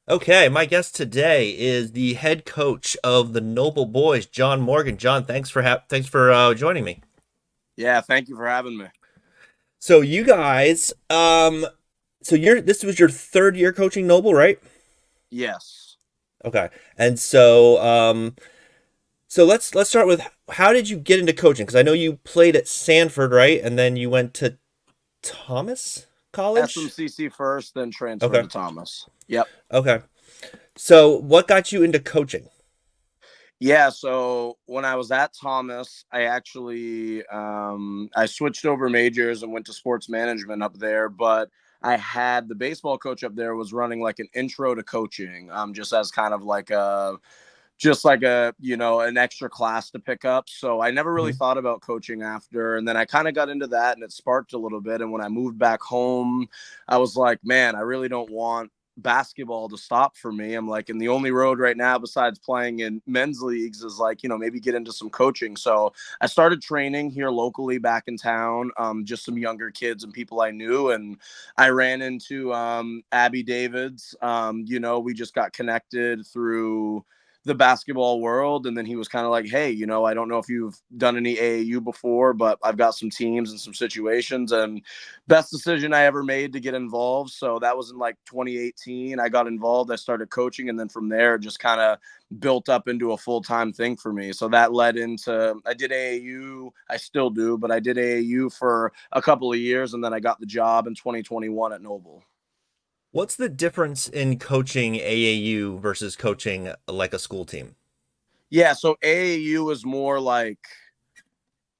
Okay, my guest today is the head coach of the Noble Boys, John Morgan. John, thanks for joining me. Yeah, thank you for having me. So you guys, so this was your third year coaching Noble, right? Yes. Okay, and so let's start with how did you get into coaching? Because I know you played at Sanford, right, and then you went to Thomas College. SMCC first, then transferred Okay, to Thomas. Yep. okay. So what got you into coaching? Yeah, so when I was at Thomas, I switched over majors and went to sports management up there, but I had the baseball coach up there was running like an intro to coaching, just as kind of like an extra class to pick up. So I never really Mhm. thought about coaching after, and then I kind of got into that and it sparked a little bit. And when I moved back home, I was like, man, I really don't want basketball to stop for me. I'm like, and the only road right now besides playing in men's leagues is like, maybe get into some coaching. So I started training here locally back in town, just some younger kids and people I knew. And I ran into Abby Davids. We just got connected through the basketball world. And then he was kind of like, hey, I don't know if you've done any AAU before, but I've got some teams and some situations. And best decision I ever made to get involved. So that was in like 2018. I got involved, I started coaching, and then from there just kind of built up into a full-time thing for me. So that led into, I did AAU, I still do, but I did AAU for a couple of years, and then I got the job in 2021 at Noble. What's the difference in coaching AAU versus coaching like a school team? Yeah, so AAU is more like,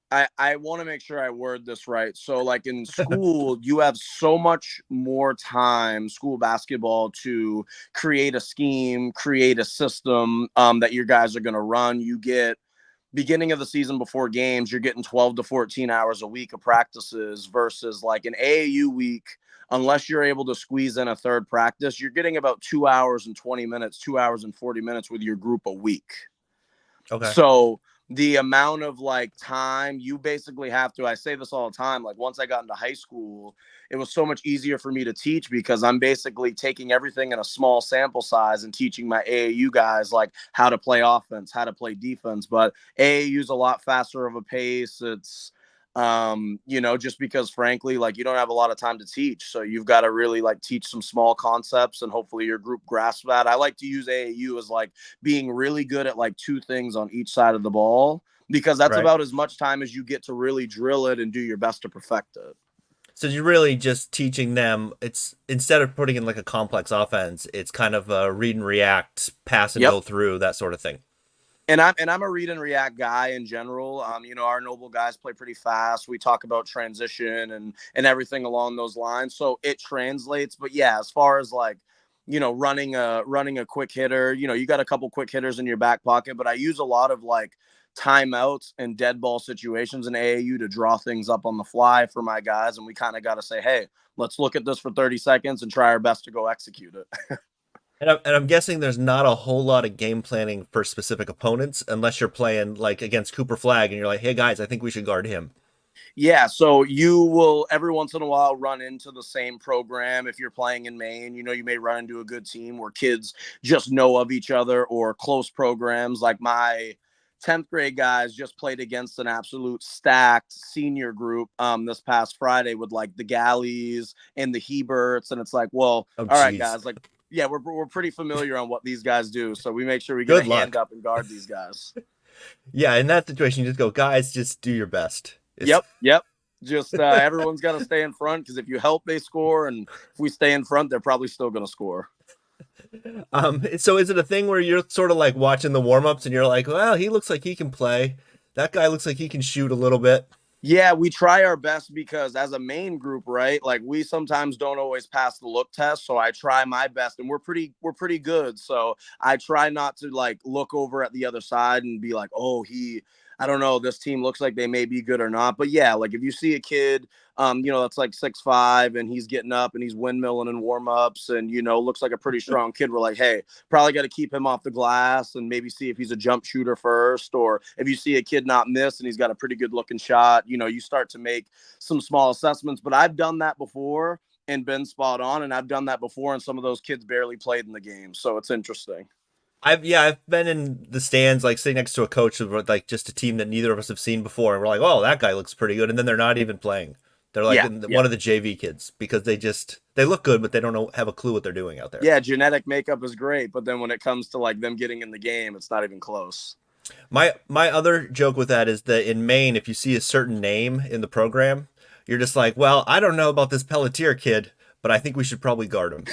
I want to make sure I word this right. So, like in school, you have so much more time, school basketball, to create a scheme, create a system that your guys are going to run. You get beginning of the season before games, you're getting 12 to 14 hours a week of practices versus like an AAU week. Unless you're able to squeeze in a third practice, you're getting about 2 hours and 20 minutes, 2 hours and 40 minutes with your group a week. Okay. So the amount of like time you basically have to, I say this all the time, like once I got into high school, it was so much easier for me to teach because I'm basically taking everything in a small sample size and teaching my AAU guys like how to play offense, how to play defense. But AAU is a lot faster of a pace. It's just because frankly, like you don't have a lot of time to teach. So you've got to really like teach some small concepts and hopefully your group grasps that. I like to use AAU as like being really good at like two things on each side of the ball because that's Right. about as much time as you get to really drill it and do your best to perfect it. So you're really just teaching them. It's instead of putting in like a complex offense, it's kind of a read and react, pass and Yep. go through that sort of thing. And I'm a read and react guy in general. Our Noble guys play pretty fast. We talk about transition and everything along those lines, so it translates. But yeah, as far as like running a quick hitter, you got a couple quick hitters in your back pocket. But I use a lot of like timeouts and dead ball situations in AAU to draw things up on the fly for my guys, and we kind of got to say, hey, let's look at this for 30 seconds and try our best to go execute it. And I'm guessing there's not a whole lot of game planning for specific opponents unless you're playing like against Cooper Flag and you're like, hey guys, I think we should guard him. Yeah, so you will every once in a while run into the same program if you're playing in Maine. You may run into a good team where kids just know of each other or close programs. Like my 10th grade guys just played against an absolute stacked senior group this past Friday with like the Galleys and the Heberts. And it's like, well, Oh, all right, geez. guys, like, yeah, we're pretty familiar on what these guys do. So we make sure we get a Good hand luck. up and guard these guys. Yeah, in that situation, you just go, guys, just do your best. It's Yep. Just everyone's got to stay in front because if you help, they score, and if we stay in front, they're probably still going to score. so is it a thing where you're sort of like watching the warm-ups and you're like, well, he looks like he can play. That guy looks like he can shoot a little bit. Yeah, we try our best because as a main group, right? Like we sometimes don't always pass the look test, so I try my best, and we're pretty good. So I try not to like look over at the other side and be like, oh, I don't know, this team looks like they may be good or not. But yeah, like if you see a kid, that's like 6'5" and he's getting up and he's windmilling in warm ups, and looks like a pretty strong kid, we're like, hey, probably got to keep him off the glass and maybe see if he's a jump shooter first. Or if you see a kid not miss and he's got a pretty good looking shot, you start to make some small assessments. But I've done that before. and been spot on. And I've done that before, and some of those kids barely played in the game. So it's interesting. I've been in the stands like sitting next to a coach of like just a team that neither of us have seen before, and we're like, oh, that guy looks pretty good, and then they're not even playing. They're like Yeah, yeah, one of the JV kids because they look good, but they don't have a clue what they're doing out there. yeah. Genetic makeup is great, but then when it comes to like them getting in the game, it's not even close. My other joke with that is that in Maine, if you see a certain name in the program, you're just like, well, I don't know about this Pelletier kid, but I think we should probably guard him.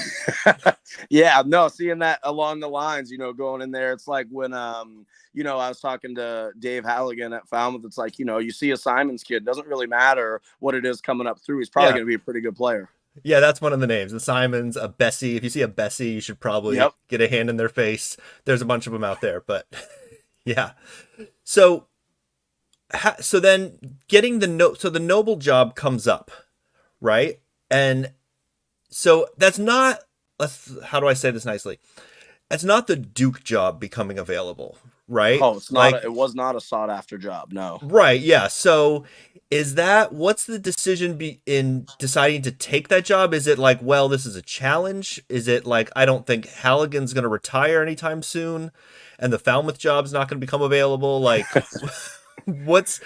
Yeah, no, seeing that along the lines, going in there, it's like when I was talking to Dave Halligan at Falmouth. It's like, you see a Simons kid, doesn't really matter what it is coming up through. He's probably Yeah, going to be a pretty good player. yeah, that's one of the names. The Simons, a Bessie. If you see a Bessie, you should probably Yep. get a hand in their face. There's a bunch of them out there, but yeah. So so then getting so the noble job comes up, right? And so that's not, how do I say this nicely? It's not the Duke job becoming available, right? Oh, Like, it was not a sought after job. No. right, yeah. So what's the decision in deciding to take that job? Is it like, well, this is a challenge? Is it like, I don't think Halligan's going to retire anytime soon and the Falmouth job's not going to become available? Like, what's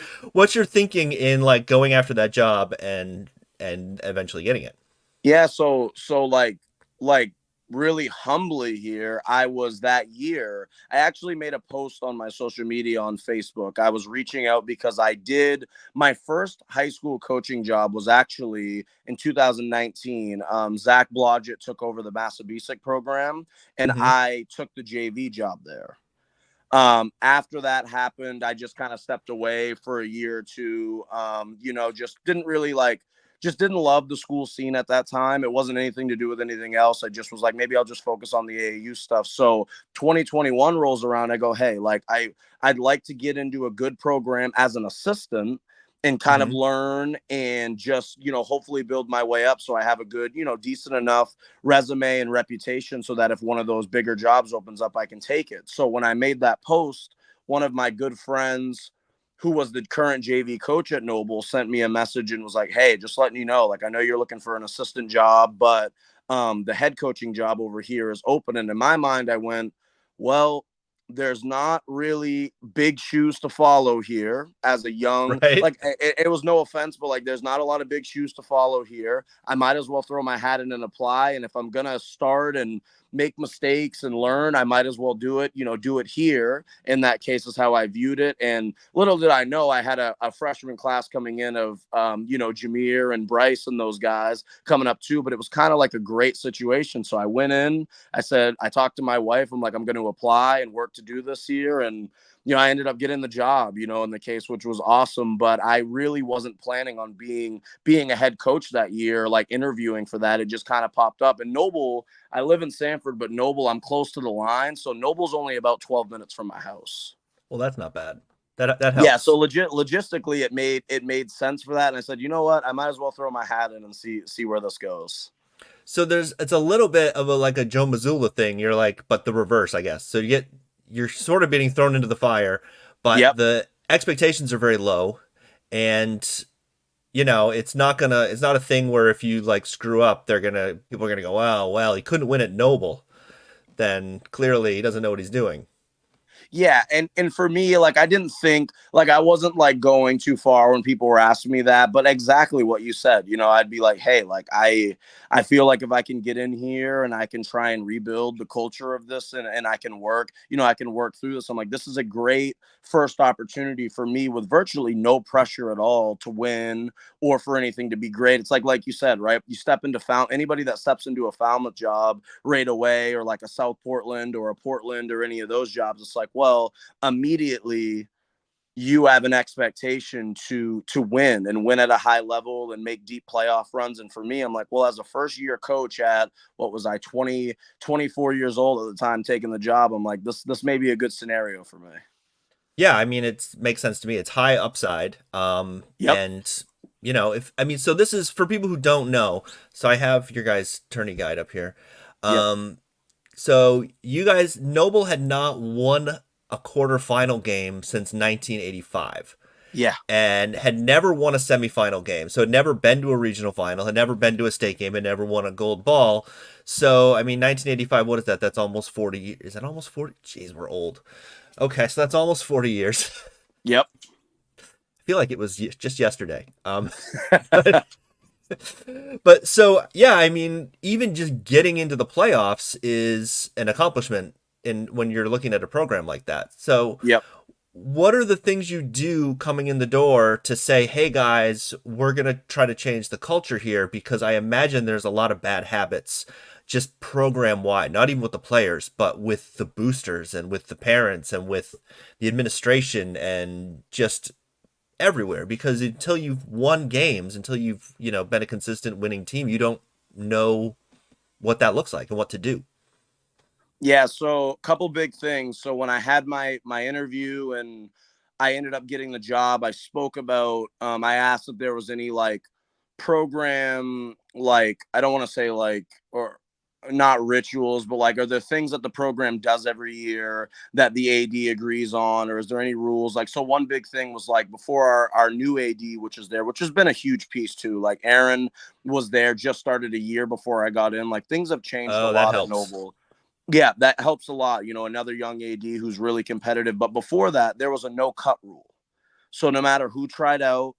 your thinking in like going after that job and eventually getting it? Yeah, so like really humbly here, I was that year. I actually made a post on my social media on Facebook. I was reaching out because I did my first high school coaching job was actually in 2019. Zach Blodgett took over the Massabesic program, and Hmm. I took the JV job there. After that happened, I just kind of stepped away for a year or two. Just didn't really just didn't love the school scene at that time. It wasn't anything to do with anything else. I just was like, maybe I'll just focus on the AAU stuff. So 2021 rolls around. I go, hey, like I'd like to get into a good program as an assistant and kind of Hmm. learn and just, hopefully build my way up so I have a good, decent enough resume and reputation so that if one of those bigger jobs opens up, I can take it. So when I made that post, one of my good friends who was the current JV coach at Noble sent me a message and was like, hey, just letting you know, like, I know you're looking for an assistant job, but the head coaching job over here is open. And in my mind, I went, well, there's not really big shoes to follow here as a young, Right. like it was no offense, but like there's not a lot of big shoes to follow here. I might as well throw my hat in and apply. And if I'm gonna start and make mistakes and learn, I might as well do it, do it here. In that case is how I viewed it. And little did I know I had a freshman class coming in of Jameer and Bryce and those guys coming up too. But it was kind of like a great situation. So I went in, I talked to my wife. I'm like, I'm going to apply and work to do this year. And, I ended up getting the job, in the case, which was awesome. But I really wasn't planning on being a head coach that year, like interviewing for that. It just kind of popped up. And Noble, I live in Sanford, but Noble, I'm close to the line. So Noble's only about 12 minutes from my house. Well, that's not bad. That Yeah, so helps. logistically it made sense for that. And I said, you know what? I might as well throw my hat in and see where this goes. So it's a little bit of a like a Joe Mazzulla thing. You're like, but the reverse, I guess. So you're sort of being thrown into the fire, but Yep. the expectations are very low, and it's not a thing where if you like screw up, people are gonna go, oh well, he couldn't win at Noble. Then clearly he doesn't know what he's doing. Yeah, and for me, like I didn't think like I wasn't like going too far when people were asking me that, but exactly what you said, I'd be like, hey, like I feel like if I can get in here and I can try and rebuild the culture of this and I can work, I can work through this. I'm like, this is a great first opportunity for me with virtually no pressure at all to win or for anything to be great. It's like you said, right? You step into anybody that steps into a Falmouth job right away or like a South Portland or a Portland or any of those jobs, it's like, well, immediately you have an expectation to win at a high level and make deep playoff runs. And for me, I'm like, well, as a first year coach at what was I 24 years old at the time taking the job, I'm like, this may be a good scenario for me. Yeah, I mean it makes sense to me. It's high upside. Yep. And if I mean, so this is for people who don't know. So I have your guys' tourney guide up here. Yep. Um, so you guys, Noble had not won a quarterfinal game since 1985. Yeah. and had never won a semifinal game. So had never been to a regional final, had never been to a state game, had never won a gold ball. So, I mean, 1985, what is that? That's almost 40 years. Is that almost 40? Jeez, we're old. Okay, so that's almost 40 years. Yep. I feel like it was just yesterday. But, but so, yeah, I mean, even just getting into the playoffs is an accomplishment in when you're looking at a program like that. So, Yep. what are the things you do coming in the door to say, hey guys, we're going to try to change the culture here? Because I imagine there's a lot of bad habits just program wide, not even with the players, but with the boosters and with the parents and with the administration and just everywhere. Because until you've won games, until you've, been a consistent winning team, you don't know what that looks like and what to do. Yeah, so a couple big things. So when I had my interview and I ended up getting the job, I spoke about I asked if there was any like program, like I don't want to say like, or not rituals, but like are there things that the program does every year that the AD agrees on, or is there any rules? Like, so one big thing was like before our new AD, which is there, which has been a huge piece too. Like Aaron was there, just started a year before I got in. Like things have changed a Oh, that lot at helps. Noble. Yeah, that helps a lot. Another young AD who's really competitive. But before that, there was a no cut rule. So no matter who tried out,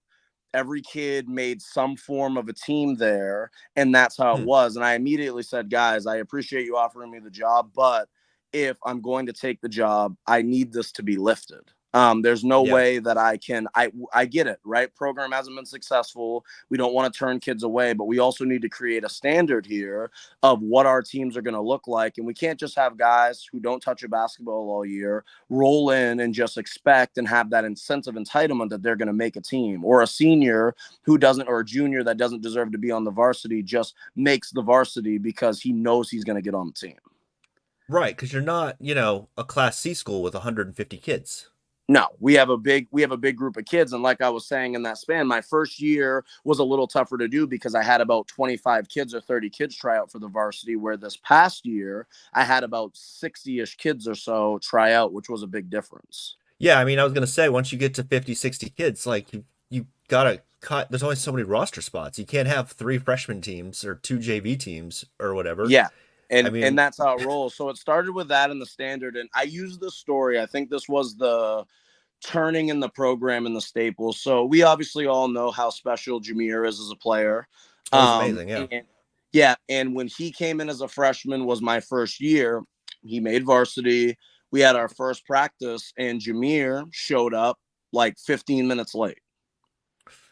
every kid made some form of a team there. And that's how it Hmm. was. And I immediately said, guys, I appreciate you offering me the job, but if I'm going to take the job, I need this to be lifted. There's no Yeah. way that I get it, right? Program hasn't been successful. We don't want to turn kids away, but we also need to create a standard here of what our teams are going to look like. And we can't just have guys who don't touch a basketball all year roll in and just expect and have that incentive entitlement that they're going to make a team, or a senior who doesn't, or a junior that doesn't deserve to be on the varsity just makes the varsity because he knows he's going to get on the team. Right, because you're not, a Class C school with 150 kids. No, we have a big group of kids, and like I was saying, in that span, my first year was a little tougher to do because I had about 25 kids or 30 kids try out for the varsity, where this past year I had about 60ish kids or so try out, which was a big difference. Yeah, I mean, I was gonna say once you get to 50, 60 kids, like you gotta cut. There's only so many roster spots. You can't have three freshman teams or two JV teams or whatever. Yeah. I And mean, that's how it rolls. So it started with that in the standard. And I used this story. I think this was the turning in the program in the Staples. So we obviously all know how special Jameer is as a player. oh, he's amazing. Yeah. And yeah, and when he came in as a freshman was my first year. He made varsity. We had our first practice, and Jameer showed up like 15 minutes late.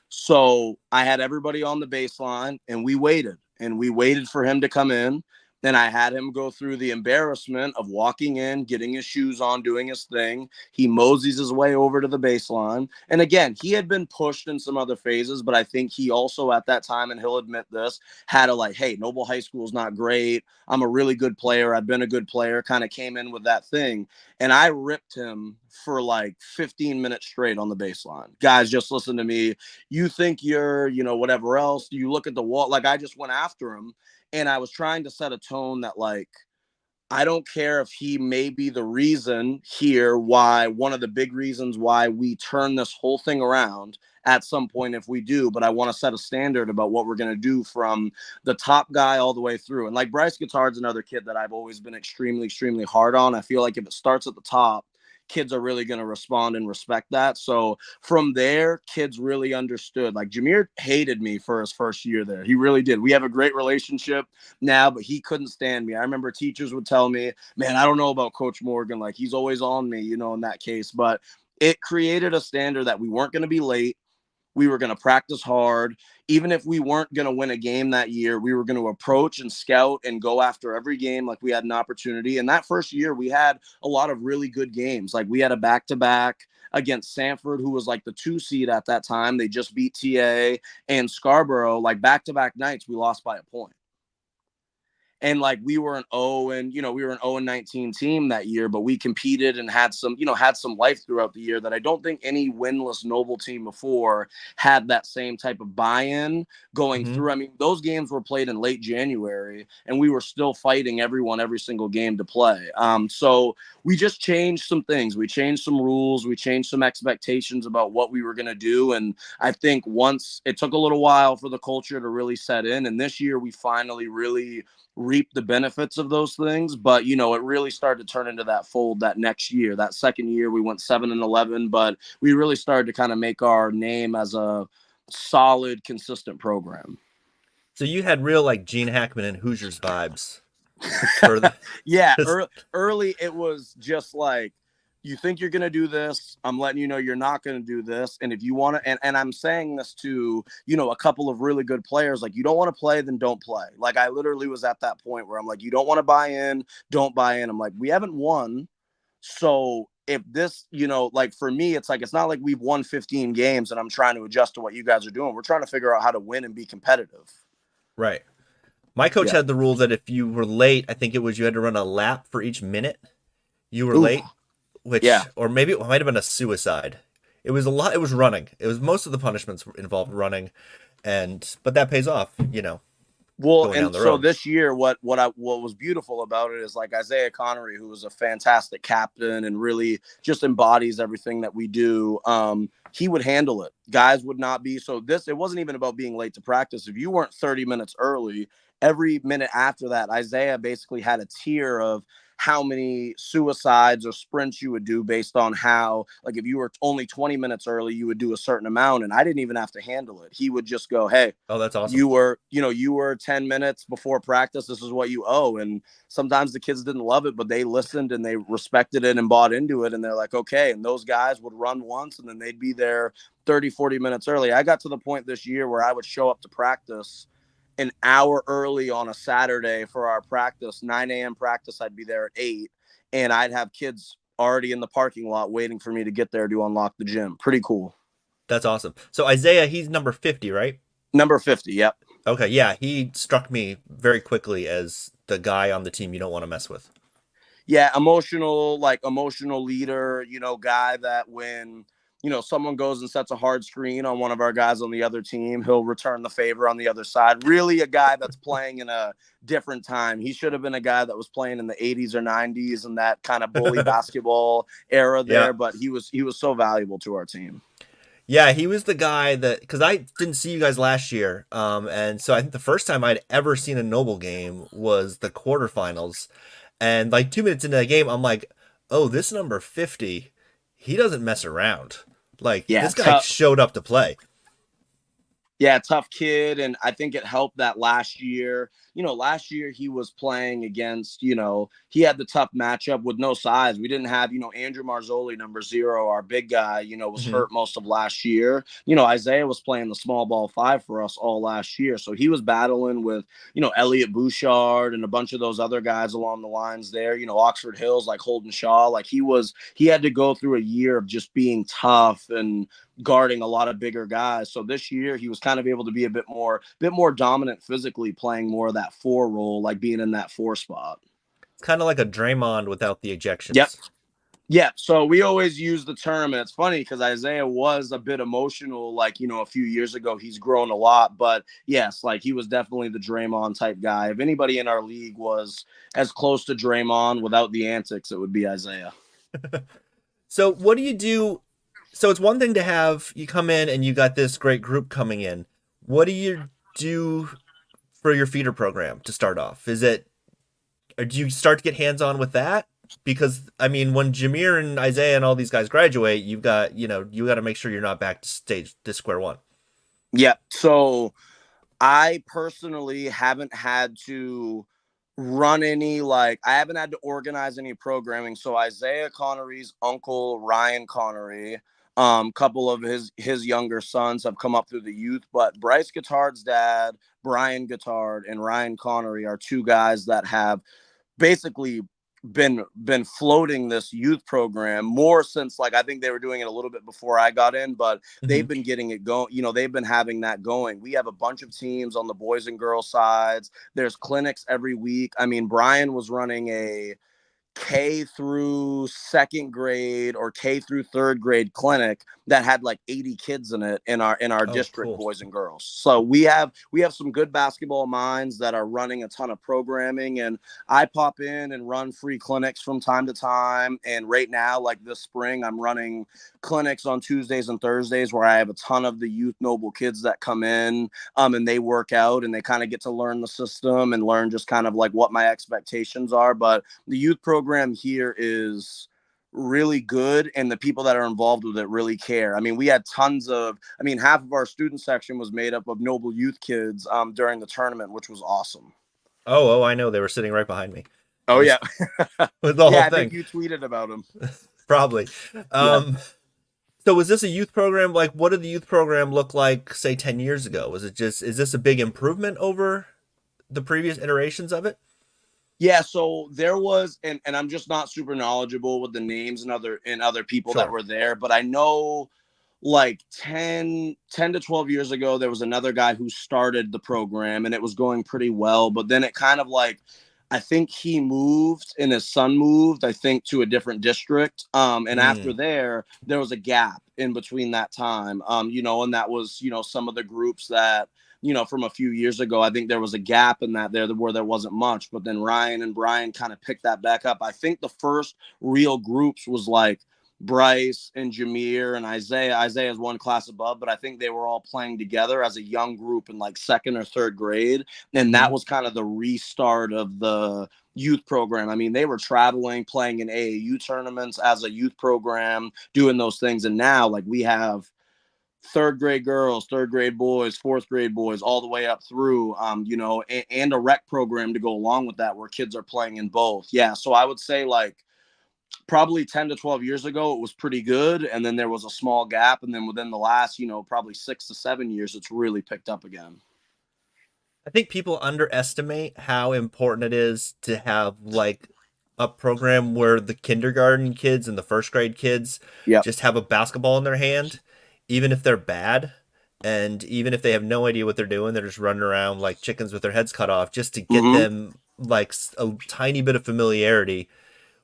So I had everybody on the baseline, and we waited for him to come in. Then I had him go through the embarrassment of walking in, getting his shoes on, doing his thing. He moseys his way over to the baseline. And again, he had been pushed in some other phases, but I think he also at that time, and he'll admit this, had a like, hey, Noble High School is not great. I'm a really good player. I've been a good player, kind of came in with that thing. And I ripped him for like 15 minutes straight on the baseline. Guys, just listen to me. You think you're, whatever else. You look at the wall. Like I just went after him, and I was trying to set a tone that like I don't care if he may be the reason here why, one of the big reasons why we turn this whole thing around at some point if we do, but I want to set a standard about what we're going to do from the top guy all the way through. And like Bryce Guittard's another kid that I've always been extremely, extremely hard on. I feel like if it starts at the top, kids are really going to respond and respect that. So from there, kids really understood. Like Jameer hated me for his first year there. He really did. We have a great relationship now, but he couldn't stand me. I remember teachers would tell me, man, I don't know about Coach Morgan. Like he's always on me, in that case. But it created a standard that we weren't going to be late. We were going to practice hard. Even if we weren't going to win a game that year, we were going to approach and scout and go after every game like we had an opportunity. And that first year, we had a lot of really good games. Like we had a back-to-back against Sanford, who was like the 2 seed at that time. They just beat TA, and Scarborough, like back-to-back nights, we lost by a point. and like we were an 0 and we were an 0 and 19 team that year, but we competed and had some had some life throughout the year that I don't think any winless Noble team before had that same type of buy-in going Hmm. through. I mean, those games were played in late January, and we were still fighting everyone every single game to play. So we just changed some things. We changed some rules. We changed some expectations about what we were going to do. And I think once it took a little while for the culture to really set in. And this year we finally really reaped the benefits of those things. But, it really started to turn into that fold that next year. That second year we went 7-11, but we really started to kind of make our name as a solid, consistent program. So you had real like Gene Hackman and Hoosiers vibes for the. Yeah, early it was just like, you think you're going to do this, I'm letting you know you're not going to do this. And if you want to, and I'm saying this to a couple of really good players, like, you don't want to play, then don't play. Like, I literally was at that point where I'm like, you don't want to buy in, don't buy in. I'm like, we haven't won, so if this, like, for me, it's like, it's not like we've won 15 games and I'm trying to adjust to what you guys are doing. We're trying to figure out how to win and be competitive. Right. My coach Yeah. had the rules that if you were late, I think it was you had to run a lap for each minute you were Ooh. late, Yeah. which, or maybe it might have been a suicide. It was a lot. It was running. It was most of the punishments involved running, but that pays off, Well, going down and the so road. this year, what was beautiful about it is, like, Isaiah Connery, who was a fantastic captain and really just embodies everything that we do. He would handle it. Guys would not be so. It wasn't even about being late to practice. If you weren't 30 minutes early, every minute after that, Isaiah basically had a tier of how many suicides or sprints you would do based on how, like, if you were only 20 minutes early, you would do a certain amount, and I didn't even have to handle it. He would just go, hey, Oh, that's awesome. you were 10 minutes before practice, this is what you owe. And sometimes the kids didn't love it, but they listened and they respected it and bought into it, and they're like, okay. And those guys would run once and then they'd be there 30-40 minutes early. I got to the point this year where I would show up to practice an hour early on a Saturday for our practice, 9 a.m. practice. I'd be there at 8, and I'd have kids already in the parking lot waiting for me to get there to unlock the gym. Pretty cool. That's awesome. So Isaiah, he's number 50, right? Number 50. Yep. Okay, yeah, he struck me very quickly as the guy on the team you don't want to mess with. Yeah, emotional leader, guy that when, someone goes and sets a hard screen on one of our guys on the other team, he'll return the favor on the other side. Really a guy that's playing in a different time. He should have been a guy that was playing in the 80s or 90s and that kind of bully basketball era Yeah. there, but he was so valuable to our team. Yeah, he was the guy that, because I didn't see you guys last year, and so I think the first time I'd ever seen a Noble game was the quarterfinals, and like 2 minutes into the game, I'm like, oh, this number 50, he doesn't mess around. Like Yeah, this guy tough. showed up to play. Yeah, tough kid. And I think it helped that last year, last year he was playing against, he had the tough matchup with no size. We didn't have, Andrew Marzoli, number 0, our big guy, was Hmm. hurt most of last year. Isaiah was playing the small ball 5 for us all last year. So he was battling with, Elliot Bouchard and a bunch of those other guys along the lines there, Oxford Hills, like Holden Shaw. Like he had to go through a year of just being tough and guarding a lot of bigger guys. So this year he was kind of able to be a bit more dominant physically, playing more of that 4 role, like being in that 4 spot. It's kind of like a Draymond without the Yep. ejections. Yeah, so we always use the term, and it's funny because Isaiah was a bit emotional, like, a few years ago. He's grown a lot, but yes, like, he was definitely the Draymond type guy. If anybody in our league was as close to Draymond without the antics, it would be Isaiah. So what do you do? So it's one thing to have you come in and you got this great group coming in. What do you do for your feeder program to start off? Is it, or do you start to get hands on with that? Because I mean, when Jameer and Isaiah and all these guys graduate, you got to make sure you're not back to square one. Yeah, so I personally haven't had to run any, like, I haven't had to organize any programming. So Isaiah Connery's uncle, Ryan Connery, couple of his younger sons have come up through the youth, but Bryce Guittard's dad, Brian Guittard, and Ryan Connery are 2 guys that have basically been floating this youth program more since, like, I think they were doing it a little bit before I got in, but Hmm. they've been getting it going. They've been having that going. We have a bunch of teams on the boys and girls sides. There's clinics every week. I mean, Brian was running a K through second grade or K through third grade clinic that had like 80 kids in it in our Oh, district, cool. boys and girls. So we have some good basketball minds that are running a ton of programming, and I pop in and run free clinics from time to time. And right now, like this spring, I'm running clinics on Tuesdays and Thursdays where I have a ton of the youth noble kids that come in, and they work out and they kind of get to learn the system and learn just kind of like what my expectations are. But the youth program here is really good, and the people that are involved with it really care. I mean, we had half of our student section was made up of noble youth kids during the tournament, which was awesome. Oh, I know they were sitting right behind me. Oh With yeah. with the Yeah, whole I think thing, you tweeted about them. probably. Yeah. Um, so was this a youth program? Like, what did the youth program look like, say, 10 years ago? Is this a big improvement over the previous iterations of it? Yeah, so there was, and I'm just not super knowledgeable with the names and other people that Sure. were there, but I know like 10 to 12 years ago there was another guy who started the program and it was going pretty well, but then it kind of like, I think he moved and his son moved, I think, to a different district. And after Mm, there was a gap in between that time. And that was, some of the groups that, from a few years ago, I think there was a gap in that there where there wasn't much. But then Ryan and Brian kind of picked that back up. I think the first real groups was like Bryce and Jameer and Isaiah. Isaiah's one class above, but I think they were all playing together as a young group in like second or third grade. And hmm. that was kind of the restart of the youth program. I mean, they were traveling, playing in AAU tournaments as a youth program, doing those things. And now, like, we have third grade girls, third grade boys, fourth grade boys, all the way up through, and a rec program to go along with that where kids are playing in both. Yeah. So I would say, like, probably 10 to 12 years ago, it was pretty good. And then there was a small gap. And then within the last, probably 6 to 7 years, it's really picked up again. I think people underestimate how important it is to have like a program where the kindergarten kids and the first grade kids Yep. just have a basketball in their hand, even if they're bad. And even if they have no idea what they're doing, they're just running around like chickens with their heads cut off just to get Mm-hmm. them like a tiny bit of familiarity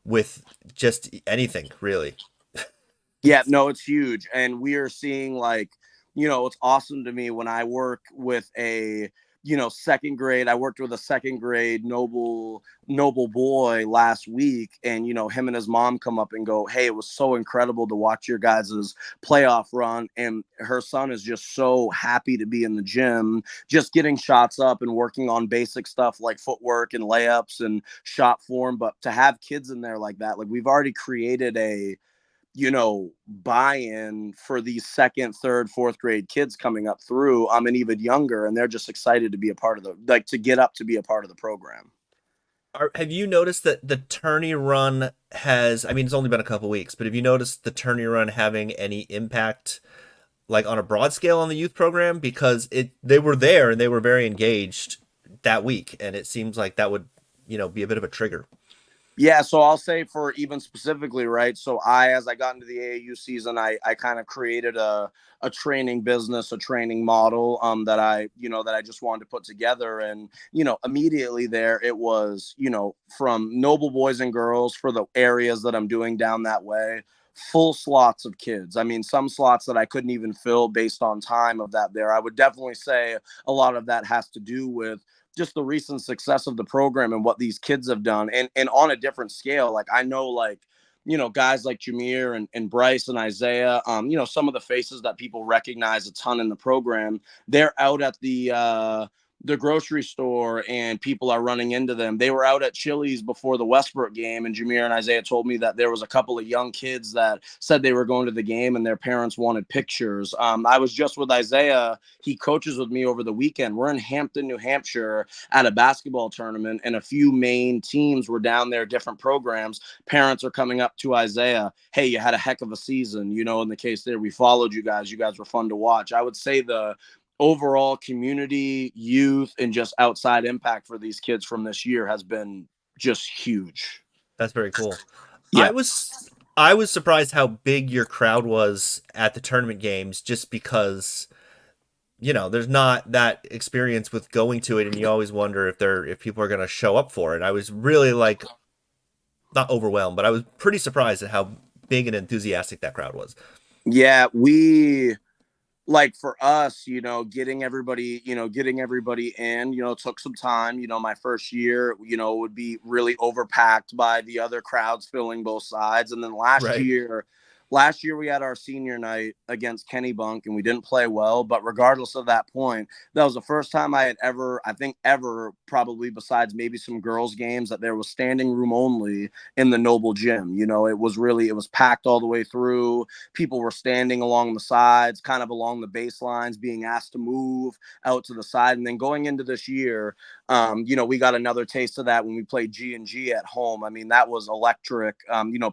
with just anything, really. Yeah, no, it's huge. And we are seeing, like, it's awesome to me when I work with second grade. I worked with a second grade noble boy last week, and him and his mom come up and go, "Hey, it was so incredible to watch your guys's playoff run." And her son is just so happy to be in the gym, just getting shots up and working on basic stuff like footwork and layups and shot form. But to have kids in there like that, like, we've already created a buy-in for these second, third, fourth grade kids coming up through, and even younger, and they're just excited to be a part of to get up to be a part of the program. Have you noticed that the Turny Run has, I mean, it's only been a couple weeks, but have you noticed the Turny Run having any impact like on a broad scale on the youth program? Because they were there and they were very engaged that week, and it seems like that would, be a bit of a trigger. Yeah, so I'll say for even specifically, right? So as I got into the AAU season, I kind of created a training business, a training model that I just wanted to put together. And, immediately there it was, from noble boys and girls for the areas that I'm doing down that way, full slots of kids. I mean, some slots that I couldn't even fill based on time of that there. I would definitely say a lot of that has to do with just the recent success of the program and what these kids have done, and on a different scale. Like, I know, like, guys like Jameer and Bryce and Isaiah, some of the faces that people recognize a ton in the program, they're out at the grocery store and people are running into them. They were out at Chili's before the Westbrook game, and Jameer and Isaiah told me that there was a couple of young kids that said they were going to the game and their parents wanted pictures. I was just with Isaiah. He coaches with me over the weekend. We're in Hampton, New Hampshire at a basketball tournament, and a few main teams were down there, different programs. Parents are coming up to Isaiah, "Hey, you had a heck of a season. In the case there, we followed you guys. You guys were fun to watch." I would say the overall community, youth, and just outside impact for these kids from this year has been just huge. That's very cool. I Yeah. was I was surprised how big your crowd was at the tournament games just because, there's not that experience with going to it and you always wonder if people are going to show up for it. I was really like not overwhelmed, but I was pretty surprised at how big and enthusiastic that crowd was. Yeah, we like for us, getting everybody in, took some time. My first year, would be really overpacked by the other crowds filling both sides. And then Right. last year we had our senior night against Kenny Bunk and we didn't play well. But regardless of that point, that was the first time I had ever, I think ever, probably besides maybe some girls' games, that there was standing room only in the Noble Gym. It was packed all the way through. People were standing along the sides, kind of along the baselines, being asked to move out to the side. And then going into this year, we got another taste of that when we played G&G at home. I mean, that was electric.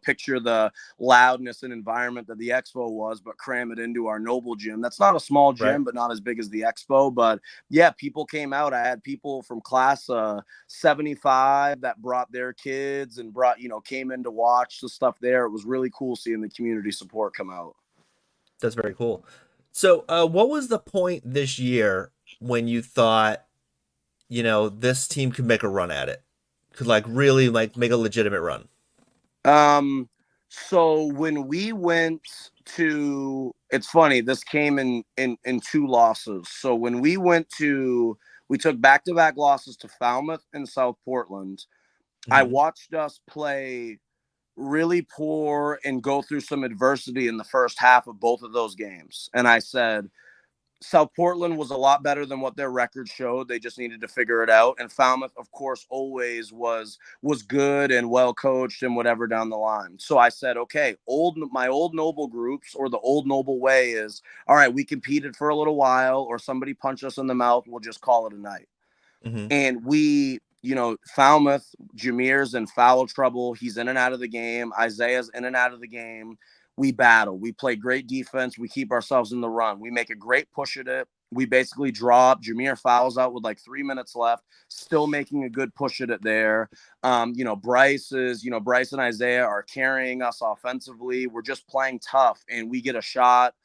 Picture the loudness and environment that the Expo was, but cram it into our Noble Gym. That's not a small Right. gym, but not as big as the Expo. But yeah, people came out. I had people from class 75 that brought their kids and came in to watch the stuff there. It was really cool seeing the community support come out. That's very cool. So, what was the point this year when you thought, this team could make a run at it? Could like really like make a legitimate run? Um, so when we went to, it's funny, this came in two losses. So when we took back to back losses to Falmouth and South Portland. I Hmm. watched us play really poor and go through some adversity in the first half of both of those games. And I said, South Portland was a lot better than what their record showed. They just needed to figure it out. And Falmouth, of course, always was good and well coached and whatever down the line. So I said, okay, my old Noble groups or the old Noble way is all right. We competed for a little while, or somebody punched us in the mouth. We'll just call it a night. Hmm. And Falmouth, Jameer's in foul trouble. He's in and out of the game. Isaiah's in and out of the game. We battle. We play great defense. We keep ourselves in the run. We make a great push at it. We basically draw up. Jameer fouls out with like 3 minutes left, still making a good push at it there. Bryce and Isaiah are carrying us offensively. We're just playing tough, and we get a shot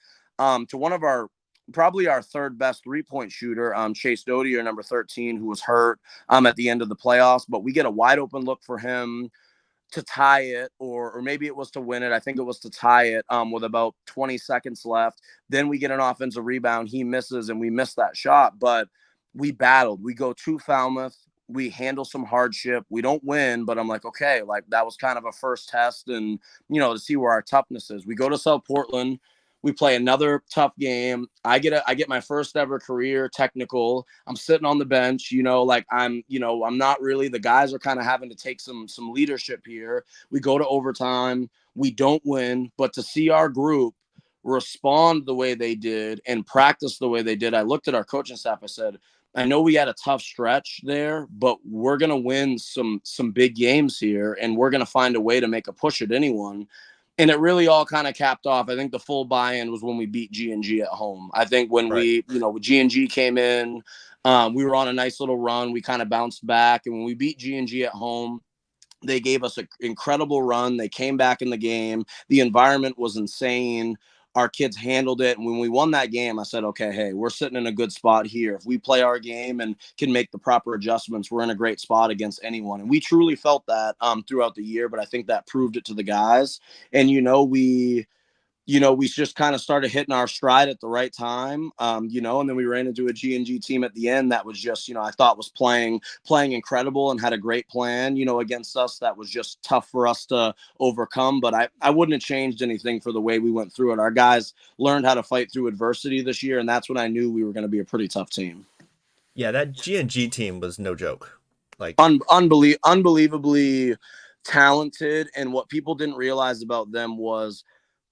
to one of our probably our third best 3-point shooter, Chase Doty, or number 13, who was hurt at the end of the playoffs. But we get a wide open look for him to tie it, or maybe it was to win it. I think it was to tie it with about 20 seconds left. Then we get an offensive rebound. He misses, and we miss that shot. But we battled. We go to Falmouth. We handle some hardship. We don't win, but I'm like, okay, like that was kind of a first test, and to see where our toughness is. We go to South Portland. We play another tough game. I get my first ever career technical. I'm sitting on the bench, like I'm not really, the guys are kind of having to take some leadership here. We go to overtime. We don't win, but to see our group respond the way they did and practice the way they did, I looked at our coaching staff. I said, I know we had a tough stretch there, but we're gonna win some big games here, and we're gonna find a way to make a push at anyone. And it really all kind of capped off. I think the full buy-in was when we beat G&G at home. I think when Right. G&G came in, we were on a nice little run. We kind of bounced back, and when we beat G&G at home, they gave us an incredible run. They came back in the game. The environment was insane. Our kids handled it. And when we won that game, I said, okay, hey, we're sitting in a good spot here. If we play our game and can make the proper adjustments, we're in a great spot against anyone. And we truly felt that throughout the year, but I think that proved it to the guys. And, we just kind of started hitting our stride at the right time, and then we ran into a G&G team at the end that was just, I thought was playing incredible and had a great plan, against us that was just tough for us to overcome. But I wouldn't have changed anything for the way we went through it. Our guys learned how to fight through adversity this year, and that's when I knew we were going to be a pretty tough team. Yeah, that G&G team was no joke. Like, Unbelievably talented, and what people didn't realize about them was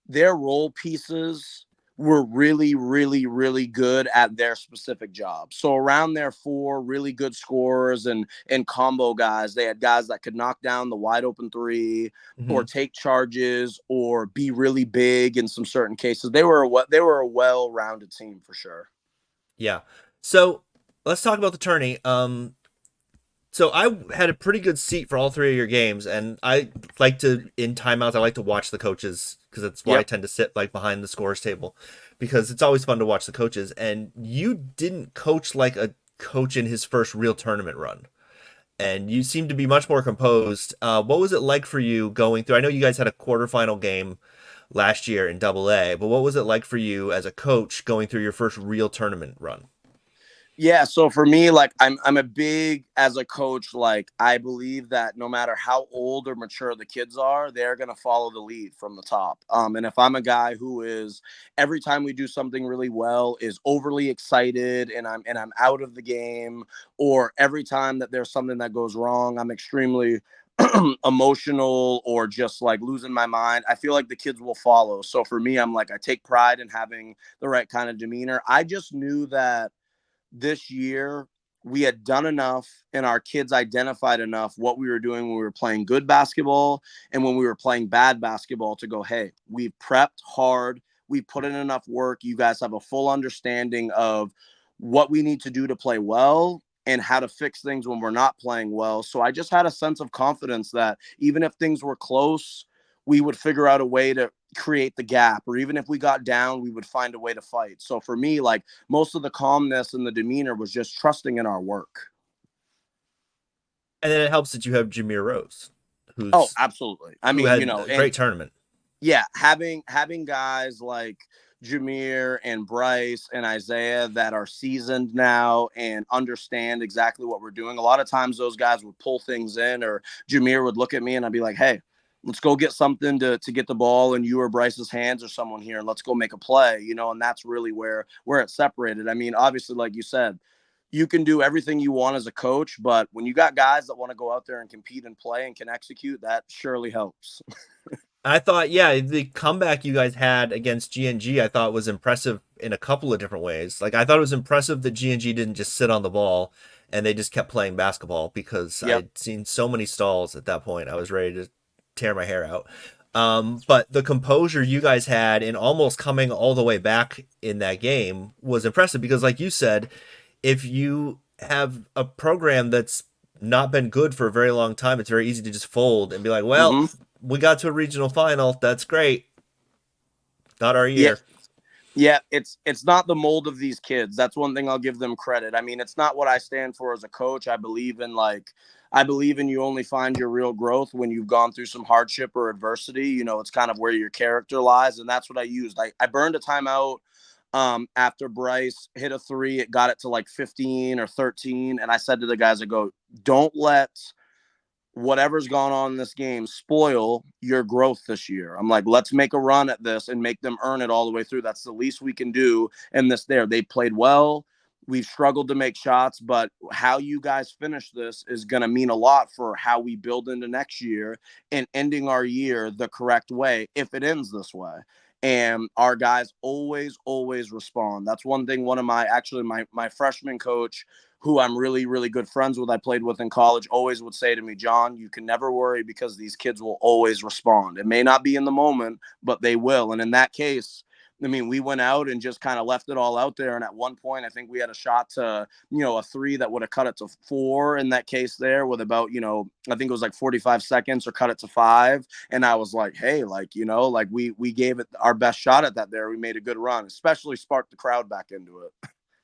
their role pieces were really, really, really good at their specific job. So around their four really good scorers and combo guys, they had guys that could knock down the wide open three or mhm. take charges or be really big in some certain cases. They were a well-rounded team for sure. Yeah. So let's talk about the tourney. So I had a pretty good seat for all three of your games, and I like to in timeouts. I like to watch the coaches because that's why I Yep. tend to sit like behind the scores table because it's always fun to watch the coaches. And you didn't coach like a coach in his first real tournament run, and you seem to be much more composed. What was it like for you going through? I know you guys had a quarterfinal game last year in Double A, but what was it like for you as a coach going through your first real tournament run? Yeah, so for me, like I'm a big as a coach, like I believe that no matter how old or mature the kids are, they're gonna follow the lead from the top. And if I'm a guy who is every time we do something really well is overly excited and I'm out of the game, or every time that there's something that goes wrong, I'm extremely emotional or just like losing my mind. I feel like the kids will follow. So for me, I'm like I take pride in having the right kind of demeanor. I just knew that this year we had done enough and our kids identified enough what we were doing when we were playing good basketball and when we were playing bad basketball to go, hey, we've prepped hard, we put in enough work, you guys have a full understanding of what we need to do to play well and how to fix things when we're not playing well. So I just had a sense of confidence that even if things were close, we would figure out a way to create the gap, or even if we got down, we would find a way to fight. So for me, like most of the calmness and the demeanor was just trusting in our work. And then it helps that you have Jameer Rose, Oh, who's absolutely. I who mean, had a and great tournament. yeah, having guys like Jameer and Bryce and Isaiah that are seasoned now and understand exactly what we're doing. A lot of times those guys would pull things in, or Jameer would look at me and I'd be like, hey, let's go get something to get the ball in you or Bryce's hands or someone here and let's go make a play, and that's really where it's separated. I mean, obviously, like you said, you can do everything you want as a coach, but when you got guys that want to go out there and compete and play and can execute, that surely helps. I thought, yeah, the comeback you guys had against GNG, I thought was impressive in a couple of different ways. Like, I thought it was impressive that GNG didn't just sit on the ball and they just kept playing basketball because I Yep. had seen so many stalls at that point. I was ready to tear my hair out. But the composure you guys had in almost coming all the way back in that game was impressive because, like you said, if you have a program that's not been good for a very long time, it's very easy to just fold and be like, well, Mm-hmm. we got to a regional final. That's great. Not our Yeah. year. Yeah, it's not the mold of these kids. That's one thing I'll give them credit. I mean, it's not what I stand for as a coach. I believe in you only find your real growth when you've gone through some hardship or adversity. It's kind of where your character lies, and that's what I used. I burned a timeout after Bryce hit a three. It got it to like 15 or 13, and I said to the guys, I go, don't let whatever's gone on in this game spoil your growth this year. I'm like, let's make a run at this and make them earn it all the way through. That's the least we can do. And they played well. We've struggled to make shots, but how you guys finish this is going to mean a lot for how we build into next year and ending our year the correct way if it ends this way. And our guys always respond. That's one thing. One of my freshman coach, who I'm really, really good friends with, I played with in college, always would say to me, John, you can never worry because these kids will always respond. It may not be in the moment, but they will. And in that case, I mean, we went out and just kind of left it all out there. And at one point, I think we had a shot to, a three that would have cut it to 4 in that case there with about, I think it was like 45 seconds or cut it to 5. And I was like, hey, like, like we gave it our best shot at that there. We made a good run, especially sparked the crowd back into it.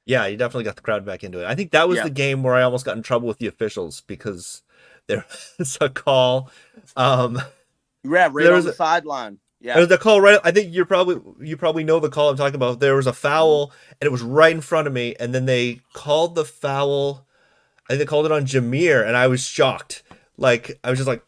Yeah, you definitely got the crowd back into it. I think that was Yeah. the game where I almost got in trouble with the officials because there was a call. Um, Yeah, right there on was the a, sideline. there Yeah. was a call right. I think you probably know the call I'm talking about. There was a Mhm. foul and it was right in front of me, and then they called the foul. I think they called it on Jameer, and I was shocked. Like I was just like,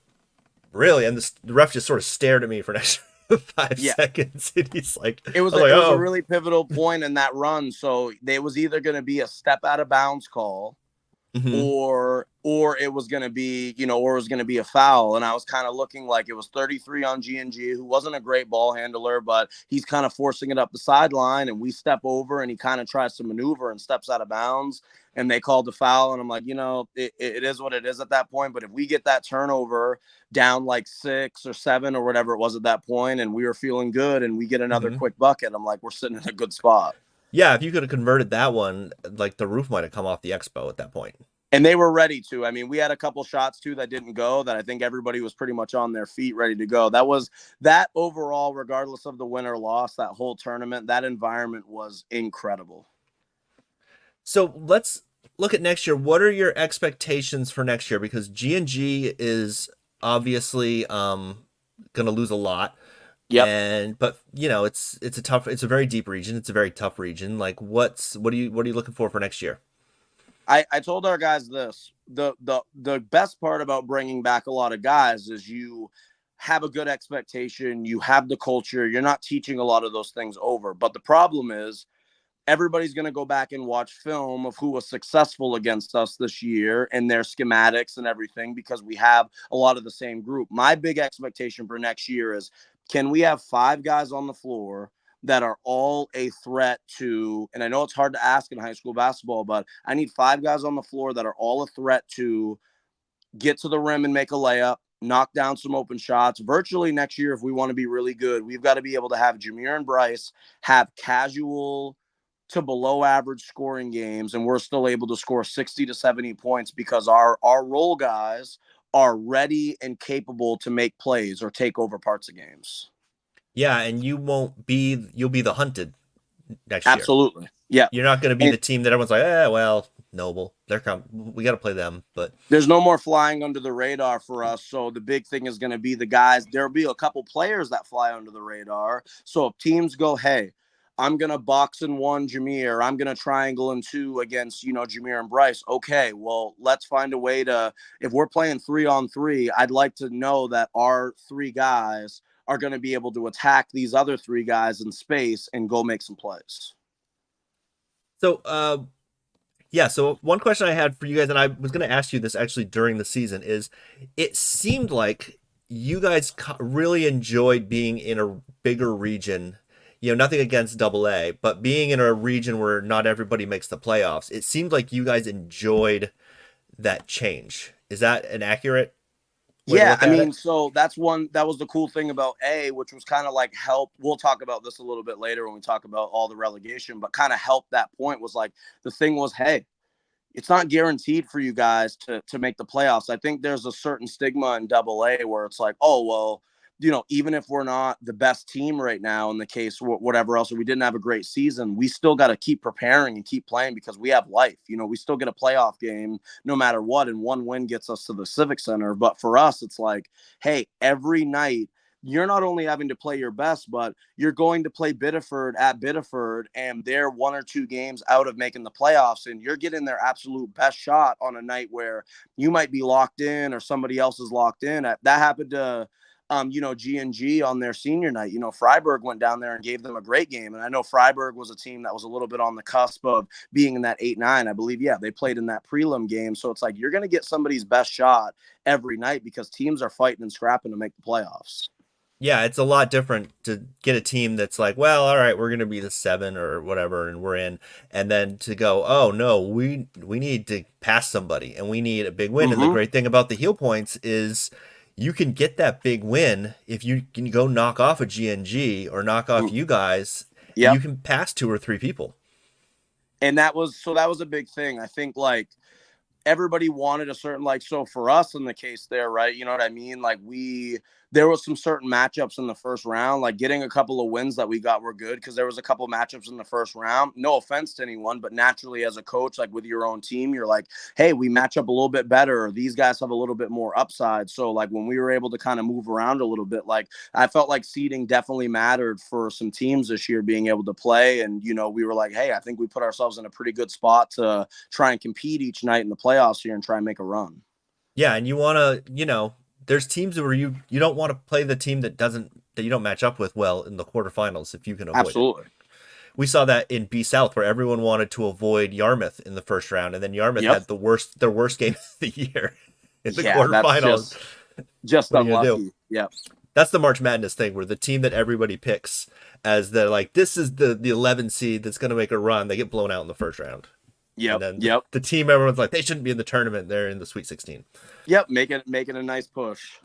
really? And the ref just sort of stared at me for an extra 5 Yeah. seconds, and he's like, It I was was like, it was a oh, really pivotal point in that run. So there was either going to be a step out of bounds call, mm-hmm, or it was going to be, or it was going to be a foul. And I was kind of looking like it was 33 on GNG, who wasn't a great ball handler, but he's kind of forcing it up the sideline, and we step over and he kind of tries to maneuver and steps out of bounds, and they called the foul. And I'm like, it is what it is at that point. But if we get that turnover down like 6 or 7 or whatever it was at that point, and we were feeling good and we get another mm-hmm. quick bucket, I'm like, we're sitting in a good spot. Yeah, if you could have converted that one, like the roof might have come off the expo at that point. And they were ready to. I mean, we had a couple shots too that didn't go that I think everybody was pretty much on their feet ready to go. That overall, regardless of the win or loss, that whole tournament, that environment was incredible. So let's look at next year. What are your expectations for next year? Because G&G is obviously going to lose a lot, Yep. and but it's a very deep region. It's a very tough region. Like what are you looking for next year? I told our guys this. The best part about bringing back a lot of guys is you have a good expectation, you have the culture, you're not teaching a lot of those things over. But the problem is everybody's going to go back and watch film of who was successful against us this year and their schematics and everything because we have a lot of the same group. My big expectation for next year is can we have 5 guys on the floor that are all a threat to, and I know it's hard to ask in high school basketball, but I need 5 guys on the floor that are all a threat to get to the rim and make a layup, knock down some open shots. Virtually next year, if we want to be really good, we've got to be able to have Jameer and Bryce have casual to below average scoring games, and we're still able to score 60 to 70 points because our role guys are ready and capable to make plays or take over parts of games. Yeah, and you'll be the hunted next year. Absolutely. Yeah. You're not going to be And the team that everyone's like, well, Noble, we got to play them. But there's no more flying under the radar for us. So the big thing is going to be the guys. There'll be a couple players that fly under the radar. So if teams go, hey, I'm going to box in one Jameer, I'm going to triangle in two against, Jameer and Bryce. Okay, well, let's find a way to, if we're playing 3-on-3, I'd like to know that our 3 guys are going to be able to attack these other 3 guys in space and go make some plays. so, yeah. So one question I had for you guys, and I was going to ask you this actually during the season, is it seemed like you guys really enjoyed being in a bigger region. Nothing against Double A, but being in a region where not everybody makes the playoffs, it seemed like you guys enjoyed that change. Is that an accurate way to Yeah, look I at mean, it? so that was the cool thing about A, which was kind of like help. We'll talk about this a little bit later when we talk about all the relegation, but kind of help that point was like the thing was, hey, it's not guaranteed for you guys to make the playoffs. I think there's a certain stigma in Double A where it's like, oh well, even if we're not the best team right now in the case whatever else, or we didn't have a great season, we still got to keep preparing and keep playing because we have life. We still get a playoff game no matter what, and one win gets us to the Civic Center. But for us, it's like, hey, every night you're not only having to play your best, but you're going to play Biddeford at Biddeford, and they're 1 or 2 games out of making the playoffs, and you're getting their absolute best shot on a night where you might be locked in or somebody else is locked in. That happened to G&G on their senior night. Freiburg went down there and gave them a great game. And I know Freiburg was a team that was a little bit on the cusp of being in that 8-9. I believe, yeah, they played in that prelim game. So it's like you're going to get somebody's best shot every night because teams are fighting and scrapping to make the playoffs. Yeah, it's a lot different to get a team that's like, well, all right, we're going to be the 7 or whatever, and we're in, and then to go, oh no, we need to pass somebody, and we need a big win. And the Mm-hmm. great thing about the heel points is you can get that big win if you can go knock off a GNG or knock off you guys, and you Yep. can pass 2 or 3 people. And that was a big thing. I think like everybody wanted a certain, like, so for us in the case there, right, you know what I mean, like there was some certain matchups in the first round, like getting a couple of wins that we got were good because there was a couple of matchups in the first round, no offense to anyone, but naturally as a coach, like with your own team, you're like, hey, we match up a little bit better, or these guys have a little bit more upside. So like when we were able to kind of move around a little bit, like I felt like seeding definitely mattered for some teams this year being able to play. And we were like, hey, I think we put ourselves in a pretty good spot to try and compete each night in the playoffs here and try and make a run. Yeah, and you want to, there's teams where you don't want to play the team that you don't match up with well in the quarterfinals if you can avoid it. Absolutely. We saw that in B South where everyone wanted to avoid Yarmouth in the first round, and then Yarmouth Yep. had their worst game of the year in the Yeah, that's quarterfinals. just What are you gonna do? unlucky. Yep. That's the March Madness thing where the team that everybody picks as like this is the 11 seed that's gonna make a run, they get blown out in the first round. And Yep. then Yep. the team everyone's like they shouldn't be in the tournament, they're in the Sweet 16. Yep. Make it a nice push.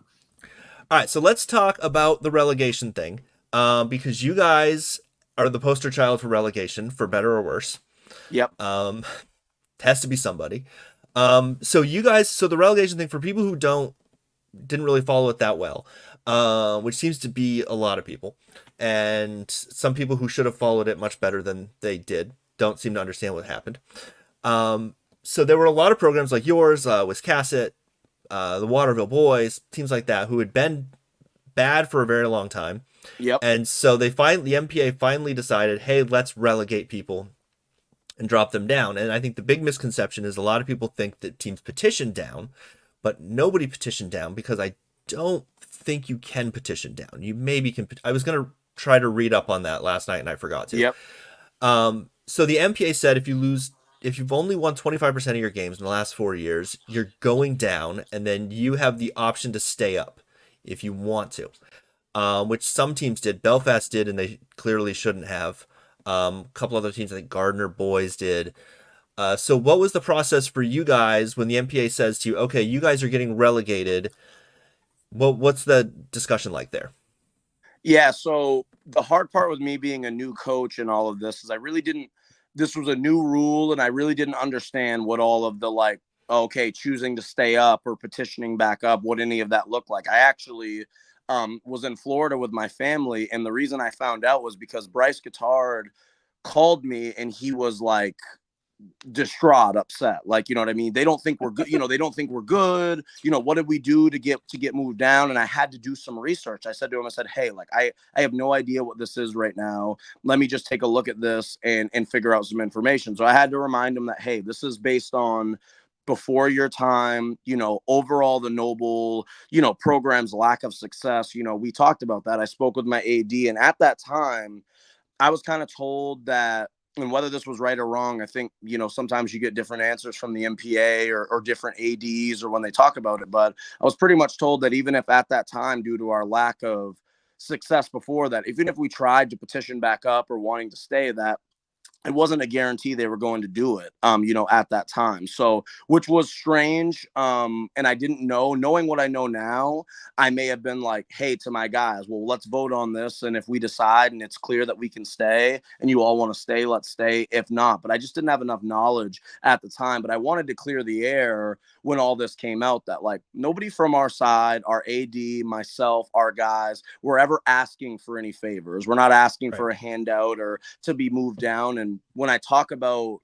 All right, so let's talk about the relegation thing, because you guys are the poster child for relegation, for better or worse. Yep. It has to be somebody. So you guys, so the relegation thing for people who didn't really follow it that well, which seems to be a lot of people, and some people who should have followed it much better than they did don't seem to understand what happened. So there were a lot of programs like yours, Wiscasset, the Waterville Boys, teams like that who had been bad for a very long time, Yep. and so the MPA finally decided, hey, let's relegate people and drop them down. And I think the big misconception is a lot of people think that teams petition down, but nobody petitioned down because I don't think you can petition down. You maybe can. I was going to try to read up on that last night and I forgot to. Yep. So the MPA said if you've only won 25% of your games in the last 4 years, you're going down, and then you have the option to stay up if you want to, which some teams did. Belfast did, and they clearly shouldn't have. A couple other teams, I think Gardner Boys did. So what was the process for you guys when the MPA says to you, okay, you guys are getting relegated? What's the discussion like there? Yeah. So the hard part with me being a new coach and all of this is I really didn't, this was a new rule and I really didn't understand what all of the like, okay, choosing to stay up or petitioning back up, what any of that looked like. I actually was in Florida with my family. And the reason I found out was because Bryce Guittard called me and he was like, distraught, upset. Like, you know what I mean? They don't think we're good. You know, they don't think we're good. You know, what did we do to get moved down? And I had to do some research. I said to him, I said, hey, like I have no idea what this is right now. Let me just take a look at this and figure out some information. So I had to remind him that, hey, this is based on before your time, you know, overall the Noble, you know, program's lack of success. You know, we talked about that. I spoke with my AD, and at that time, I was kind of told that, and whether this was right or wrong, I think, you know, sometimes you get different answers from the MPA or different ADs or when they talk about it. But I was pretty much told that even if at that time, due to our lack of success before that, even if we tried to petition back up or wanting to stay, that it wasn't a guarantee they were going to do it, you know, at that time. So, which was strange. And I didn't know, knowing what I know now, I may have been like, hey, to my guys, well, let's vote on this. And if we decide and it's clear that we can stay and you all want to stay, let's stay. If not, but I just didn't have enough knowledge at the time. But I wanted to clear the air when all this came out that like nobody from our side, our AD, myself, our guys, were ever asking for any favors. We're not asking Right. for a handout or to be moved down. And when I talk about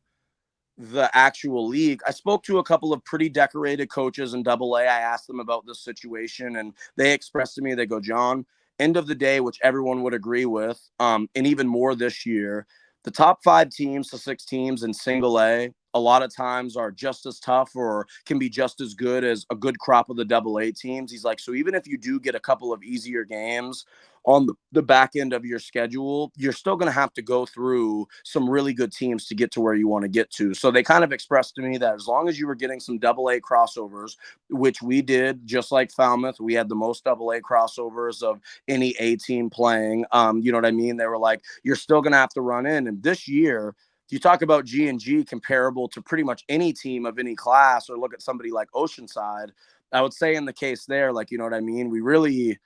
the actual league, I spoke to a couple of pretty decorated coaches in Double A. I asked them about this situation, and they expressed to me, they go, John, end of the day, which everyone would agree with, and even more this year, the top 5 teams to 6 teams in single A lot of times are just as tough or can be just as good as a good crop of the Double A teams. He's like, so even if you do get a couple of easier games on the back end of your schedule, you're still going to have to go through some really good teams to get to where you want to get to. So they kind of expressed to me that as long as you were getting some Double A crossovers, which we did, just like Falmouth, we had the most Double A crossovers of any A team playing. You know what I mean? They were like, you're still going to have to run in. And this year, you talk about G&G comparable to pretty much any team of any class, or look at somebody like Oceanside, I would say in the case there, like, you know what I mean? We really,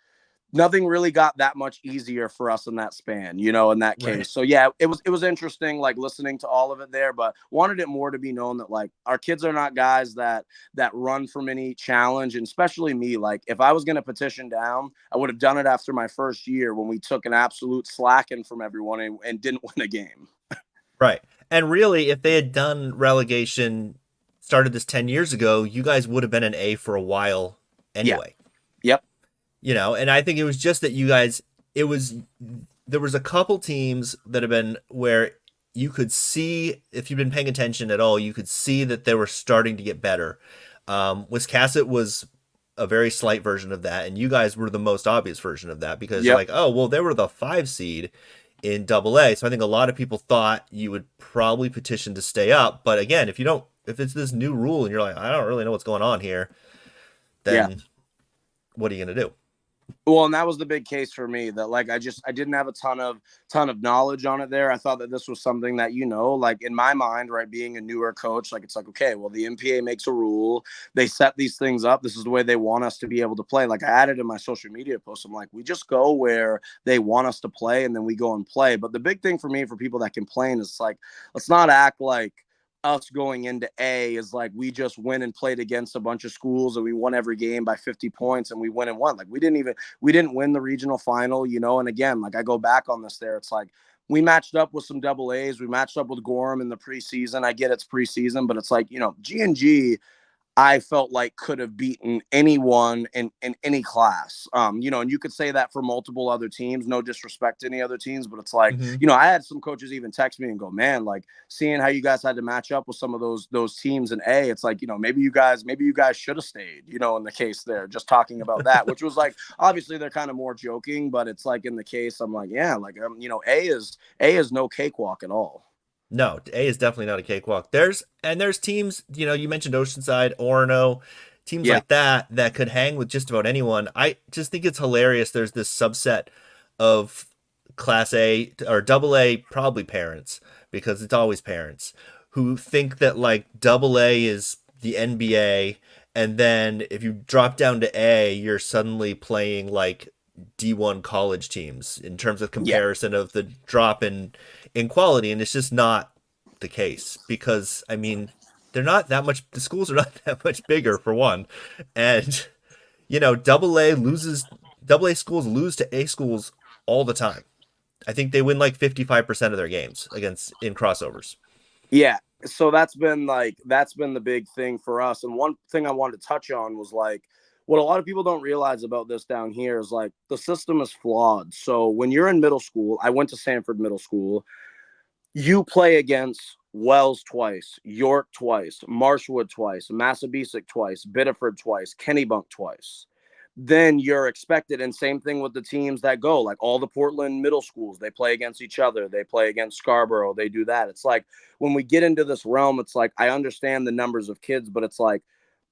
nothing really got that much easier for us in that span, you know, in that Right. case. So yeah, it was interesting, like listening to all of it there, but wanted it more to be known that like our kids are not guys that run from any challenge. And especially me, like if I was going to petition down, I would have done it after my first year when we took an absolute slacking from everyone and didn't win a game. Right. And really, if they had done relegation, started this 10 years ago, you guys would have been an A for a while Yeah. anyway. Yep. And I think it was just that you guys, it was, there was a couple teams that have been where you could see, if you've been paying attention at all, you could see that they were starting to get better. Wiscasset was a very slight version of that, and you guys were the most obvious version of that because you're Yep. like, oh, well, they were the 5 seed in Double A. So I think a lot of people thought you would probably petition to stay up. But again, if it's this new rule and you're like, I don't really know what's going on here, Yeah. then what are you going to do? Well, and that was the big case for me that like I didn't have a ton of knowledge on it there. I thought that this was something that, you know, like in my mind, right, being a newer coach, like it's like, okay, well, the MPA makes a rule, they set these things up, this is the way they want us to be able to play. Like I added in my social media post, I'm like, we just go where they want us to play and then we go and play. But the big thing for me, for people that complain, is like, let's not act like us going into A is like we just went and played against a bunch of schools and we won every game by 50 points and we win and won. Like we didn't win the regional final, you know. And again, like I go back on this there, it's like we matched up with some double A's. We matched up with Gorham in the preseason. I get it's preseason, but it's like, you know, G&G I felt like could have beaten anyone in any class. You know, and you could say that for multiple other teams, no disrespect to any other teams, but it's like, Hmm. you know, I had some coaches even text me and go, man, like seeing how you guys had to match up with some of those teams in A, it's like, you know, maybe you guys should have stayed, you know, in the case there, just talking about that, which was like, obviously they're kind of more joking, but it's like in the case, I'm like, yeah, like, you know, A is no cakewalk at all. No, A is definitely not a cakewalk. There's teams, you know, you mentioned Oceanside, Orono, teams Yeah. like that could hang with just about anyone. I just think it's hilarious. There's this subset of class A or double A, probably parents, because it's always parents, who think that like double A is the NBA, and then if you drop down to A, you're suddenly playing like D1 college teams in terms of Yeah. comparison of the drop in quality, and it's just not the case because I mean they're not that much. The schools are not that much bigger for one, and you know double A schools lose to A schools all the time. I think they win like 55% of their games against in crossovers. Yeah. So that's been the big thing for us. And one thing I wanted to touch on was like what a lot of people don't realize about this down here is like the system is flawed. So when you're in middle school, I went to Sanford Middle School, you play against Wells twice, York twice, Marshwood twice, Massabesic twice, Biddeford twice, Kennybunk twice. Then you're expected, and same thing with the teams that go, like all the Portland middle schools, they play against each other. They play against Scarborough. They do that. It's like when we get into this realm, it's like I understand the numbers of kids, but it's like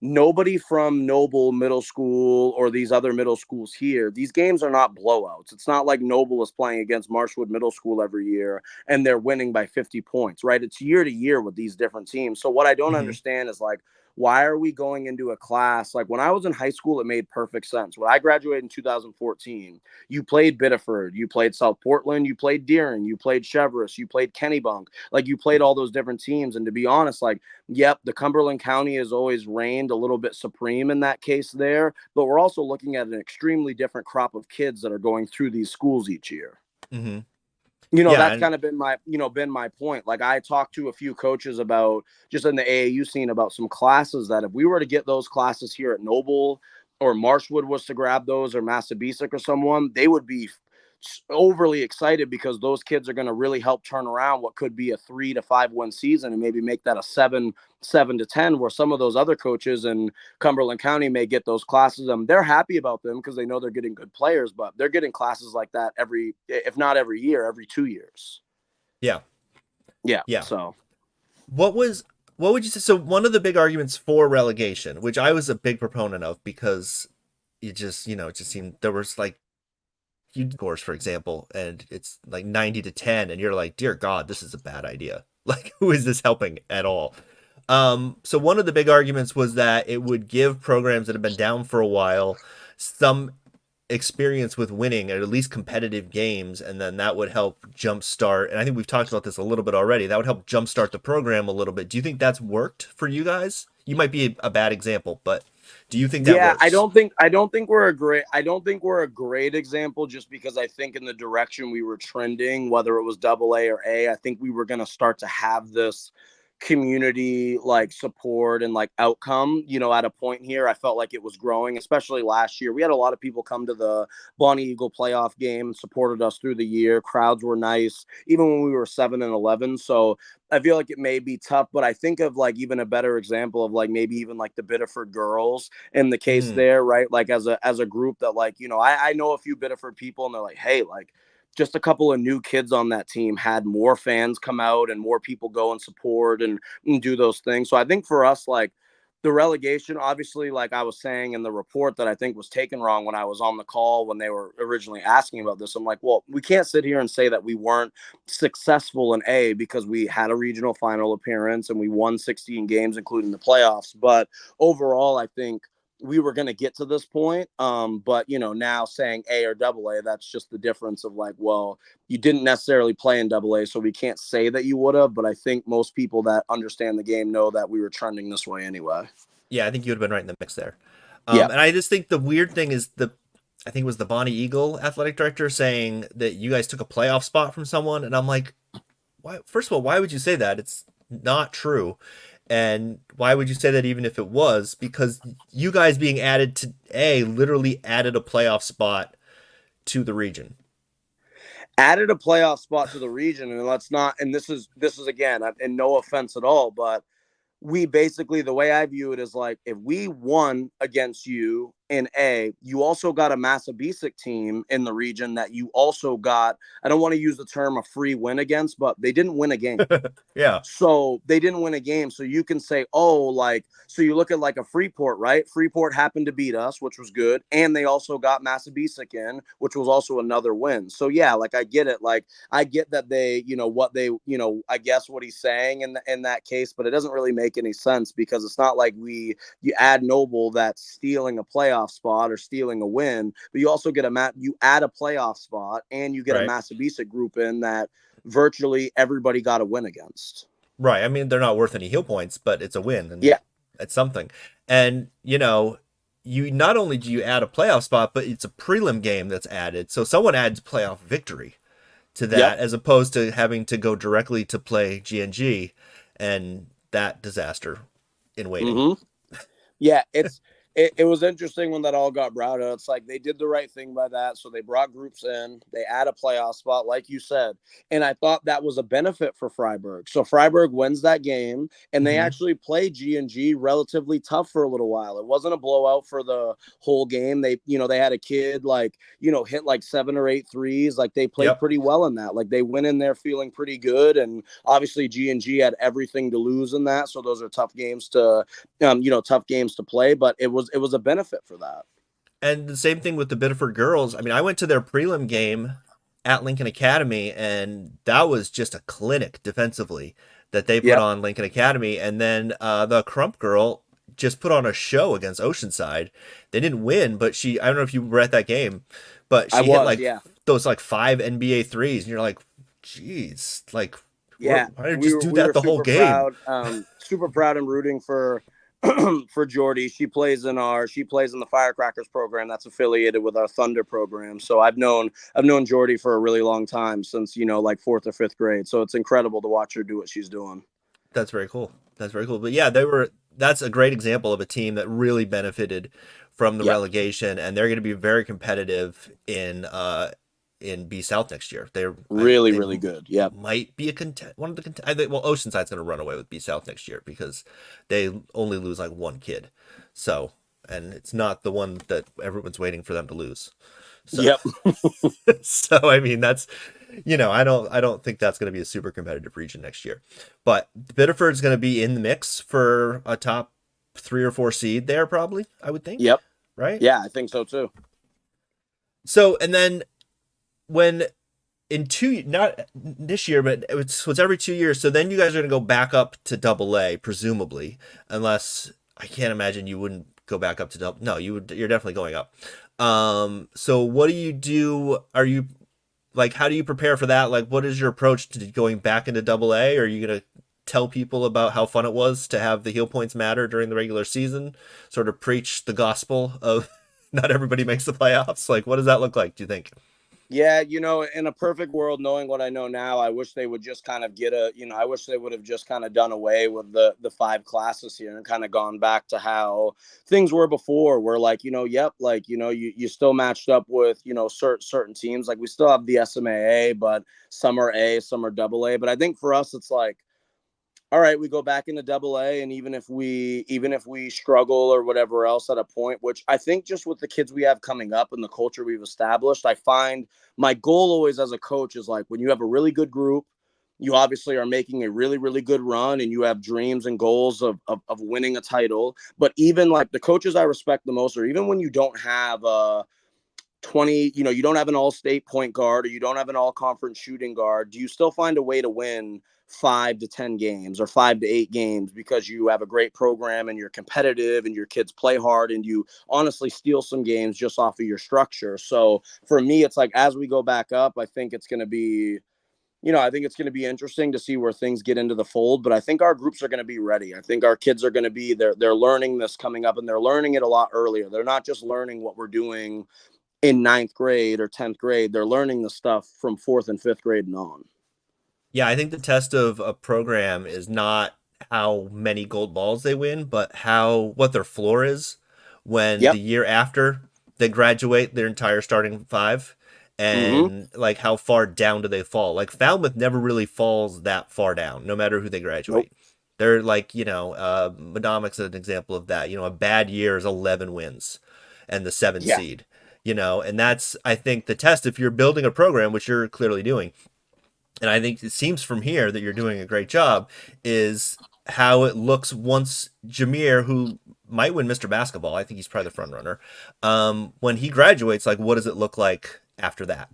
nobody from Noble Middle School or these other middle schools here, these games are not blowouts. It's not like Noble is playing against Marshwood Middle School every year and they're winning by 50 points, right? It's year to year with these different teams. So what I don't Mm-hmm. understand is like, why are we going into a class like when I was in high school? It made perfect sense. When I graduated in 2014, you played Biddeford, you played South Portland, you played Deering, you played Cheverus, you played Kennybunk, like you played all those different teams. And to be honest, like, yep, the Cumberland County has always reigned a little bit supreme in that case there, but we're also looking at an extremely different crop of kids that are going through these schools each year. Mm-hmm. You know, Yeah, that's and kind of been my point. Like I talked to a few coaches about just in the AAU scene about some classes that if we were to get those classes here at Noble or Marshwood was to grab those or Massabesic or someone, they would be overly excited because those kids are going to really help turn around what could be a 3 to 5 win season and maybe make that a 7 to 10, where some of those other coaches in Cumberland County may get those classes. They're happy about them because they know they're getting good players, but they're getting classes like that every, if not every year, every 2 years. yeah, Yeah. yeah. So What was what would you say? So one of the big arguments for relegation, which I was a big proponent of because it just it just seemed there was like you scores for example, and it's like 90 to 10, and you're like, dear God, this is a bad idea. Like, who is this helping at all? So one of the big arguments was that it would give programs that have been down for a while some experience with winning at least competitive games, and then that would help jumpstart. And I think we've talked about this a little bit already. That would help jumpstart the program a little bit. Do you think that's worked for you guys? You might be a bad example, but do you think that yeah, I works? don't think I don't think we're a great I don't think we're a great example just because I think in the direction we were trending, whether it was double A or A, I think we were going to start to have this community like support and like outcome, at a point here. I felt like it was growing, especially last year. We had a lot of people come to the Bonnie Eagle playoff game and supported us through the year. Crowds were nice, even when we were 7-11. So I feel like it may be tough, but I think of like even a better example of like maybe even like the Biddeford girls in the case Mm, there, right? Like as a group that like, I know a few Biddeford people and they're like, hey, like just a couple of new kids on that team had more fans come out and more people go and support and do those things. So I think for us, like the relegation, obviously, like I was saying in the report that I think was taken wrong when I was on the call when they were originally asking about this. I'm like, well, we can't sit here and say that we weren't successful in A because we had a regional final appearance and we won 16 games, including the playoffs. But overall, I think we were going to get to this point. But now saying A or double A, that's just the difference of like, well, you didn't necessarily play in double A, so we can't say that you would have, but I think most people that understand the game know that we were trending this way anyway. Yeah, I think you would have been right in the mix there. Yeah. And I just think the weird thing is I think it was the Bonnie Eagle athletic director saying that you guys took a playoff spot from someone, and I'm like, why? First of all, why would you say that? It's not true. And why would you say that even if it was? Because you guys being added to A literally added a playoff spot to the region. Added a playoff spot to the region, and let's not, and this is again, and no offense at all, but we basically, the way I view it is like, if we won against you in A, you also got a Massabesic team in the region that you also got. I don't want to use the term a free win against, but they didn't win a game. Yeah. So they didn't win a game. So you can say, oh, like, so you look at like a Freeport, right? Freeport happened to beat us, which was good. And they also got Massabesic in, which was also another win. So yeah, like I get it. Like I get that they, what they, I guess what he's saying in that case, but it doesn't really make any sense because it's not like you add Noble that's stealing a playoff spot or stealing a win, but you also get you add a playoff spot and you get a Right. Massabesic group in that virtually everybody got a win against. Right. I mean, they're not worth any heal points, but it's a win and Yeah. it's something. And, you not only do you add a playoff spot, but it's a prelim game that's added. So someone adds playoff victory to Yep. that as opposed to having to go directly to play GNG and that disaster in waiting. Mm-hmm. Yeah, it was interesting when that all got brought up. It's like they did the right thing by that. So they brought groups in, they add a playoff spot, like you said. And I thought that was a benefit for Freiburg. So Freiburg wins that game, and they Mm-hmm. actually played G&G relatively tough for a little while. It wasn't a blowout for the whole game. They had a kid like, hit like 7 or 8 threes. Like they played Yep. pretty well in that. Like they went in there feeling pretty good. And obviously G&G had everything to lose in that. So those are tough games to play, but it was a benefit for that. And the same thing with the Biddeford girls. I mean, I went to their prelim game at Lincoln Academy, and that was just a clinic defensively that they put Yep. on Lincoln Academy. And then the Crump girl just put on a show against Oceanside. They didn't win, but I don't know if you were at that game, but I she hit was, like yeah. those like 5 NBA threes, and you're like, geez, like, Yeah. why did you We just were do we that were the whole super game? proud, super proud and rooting for for Jordy. She plays in the Firecrackers program that's affiliated with our Thunder program. So I've known Jordy for a really long time, since like fourth or fifth grade. So it's incredible to watch her do what she's doing. That's very cool. That's very cool. But yeah, that's a great example of a team that really benefited from the Yep. relegation, and they're going to be very competitive in B South next year. Really, They really good. Yep. might be one of the I think, well, Oceanside's going to run away with B South next year because they only lose like one kid. So, and it's not the one that everyone's waiting for them to lose. So, Yep. so I mean that's I don't think that's going to be a super competitive region next year. But Biddeford's going to be in the mix for a top 3 or 4 seed there probably, I would think, Yep. right? Yeah, I think so too. So and then when in not this year, but it's every 2 years. So then you guys are going to go back up to double A, presumably, unless I can't imagine you wouldn't go back up to double. No, you would. You're definitely going up. So what do you do? Are you like, how do you prepare for that? Like, what is your approach to going back into double A? Are you going to tell people about how fun it was to have the heel points matter during the regular season? Sort of preach the gospel of not everybody makes the playoffs. Like, what does that look like, do you think? Yeah, in a perfect world, knowing what I know now, I wish they would just kind of I wish they would have just kind of done away with the 5 classes here and kind of gone back to how things were before, where like, yep, like, you still matched up with, certain teams. Like we still have the SMAA, but some are A, some are double A. But I think for us, it's like, all right, we go back into double A, and even if we struggle or whatever else at a point, which I think just with the kids we have coming up and the culture we've established, I find my goal always as a coach is like, when you have a really good group, you obviously are making a really, really good run, and you have dreams and goals of winning a title. But even like the coaches I respect the most, or even when you don't have 20, you don't have an all-state point guard, or you don't have an all-conference shooting guard, do you still find a way to win 5 to 10 games or 5 to 8 games because you have a great program and you're competitive and your kids play hard and you honestly steal some games just off of your structure? So for me, it's like, as we go back up, I think it's going to be, I think it's going to be interesting to see where things get into the fold, but I think our groups are going to be ready. I think our kids are going to be, they're learning this coming up, and they're learning it a lot earlier. They're not just learning what we're doing in ninth grade or 10th grade. They're learning the stuff from fourth and fifth grade and on. Yeah, I think the test of a program is not how many gold balls they win, but how what their floor is when the Yep. year after they graduate their entire starting five, Mm-hmm. and like how far down do they fall. Like Falmouth never really falls that far down, no matter who they Nope. graduate. They're like, Madomic's an example of that. A bad year is 11 wins and the seven Yeah. seed, and that's, I think, the test if you're building a program, which you're clearly doing, and I think it seems from here that you're doing a great job, is how it looks once Jameer, who might win Mr. Basketball, I think he's probably the front runner, when he graduates, like, what does it look like after that?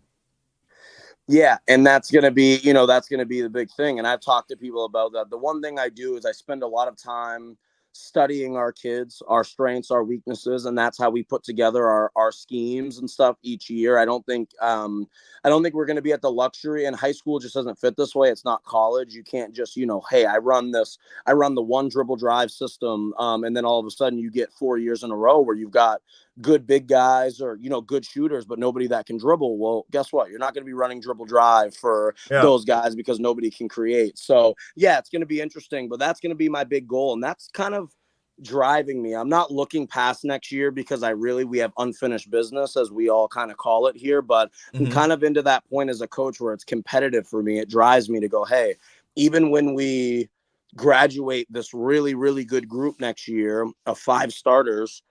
Yeah, and that's gonna be the big thing. And I've talked to people about that. The one thing I do is I spend a lot of time studying our kids, our strengths, our weaknesses, and that's how we put together our schemes and stuff each year. I don't think we're gonna be at the luxury, and high school just doesn't fit this way. It's not college. You can't just, hey, I run the one dribble drive system, and then all of a sudden you get 4 years in a row where you've got good big guys, or good shooters, but nobody that can dribble. Well, guess what? You're not going to be running dribble drive for Yeah. those guys because nobody can create. So yeah, it's going to be interesting, but that's going to be my big goal, and that's kind of driving me. I'm not looking past next year because we have unfinished business, as we all kind of call it here, but I'm Hmm. kind of into that point as a coach where it's competitive for me. It drives me to go, hey, even when we graduate this really, really good group next year of 5 starters,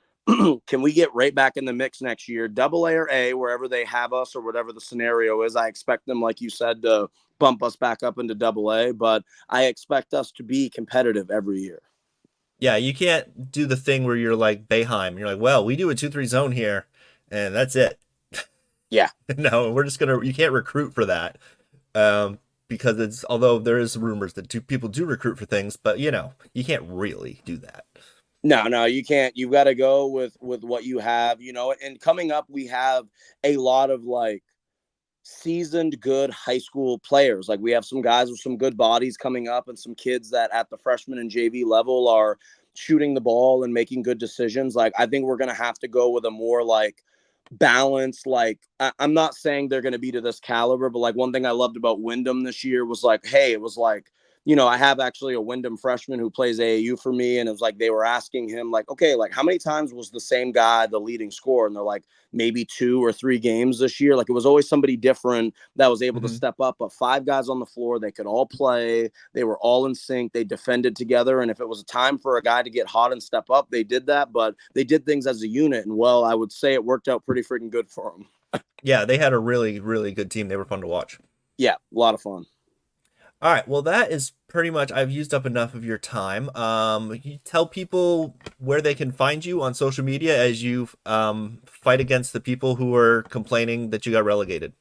can we get right back in the mix next year, double A or A, wherever they have us or whatever the scenario is? I expect them, like you said, to bump us back up into double A, but I expect us to be competitive every year. Yeah, you can't do the thing where you're like Bayheim. You're like, well, we do a 2-3 zone here, and that's it. Yeah. No, you can't recruit for that. Um, because although there is rumors that people do recruit for things, but you can't really do that. No, you can't. You've got to go with what you have, and coming up, we have a lot of like seasoned good high school players. Like, we have some guys with some good bodies coming up, and some kids that at the freshman and JV level are shooting the ball and making good decisions. Like, I think we're going to have to go with a more like balance. Like, I'm not saying they're going to be to this caliber, but like, one thing I loved about Wyndham this year was like, hey, it was like, I have actually a Wyndham freshman who plays AAU for me, and it was like they were asking him like, okay, like how many times was the same guy the leading scorer? And they're like, maybe 2 or 3 games this year. Like, it was always somebody different that was able to Hmm. step up. But 5 guys on the floor, they could all play. They were all in sync. They defended together. And if it was a time for a guy to get hot and step up, they did that. But they did things as a unit. And well, I would say it worked out pretty freaking good for them. Yeah, they had a really, really good team. They were fun to watch. Yeah, a lot of fun. All right, well, that is pretty much. I've used up enough of your time. You tell people where they can find you on social media as you fight against the people who are complaining that you got relegated.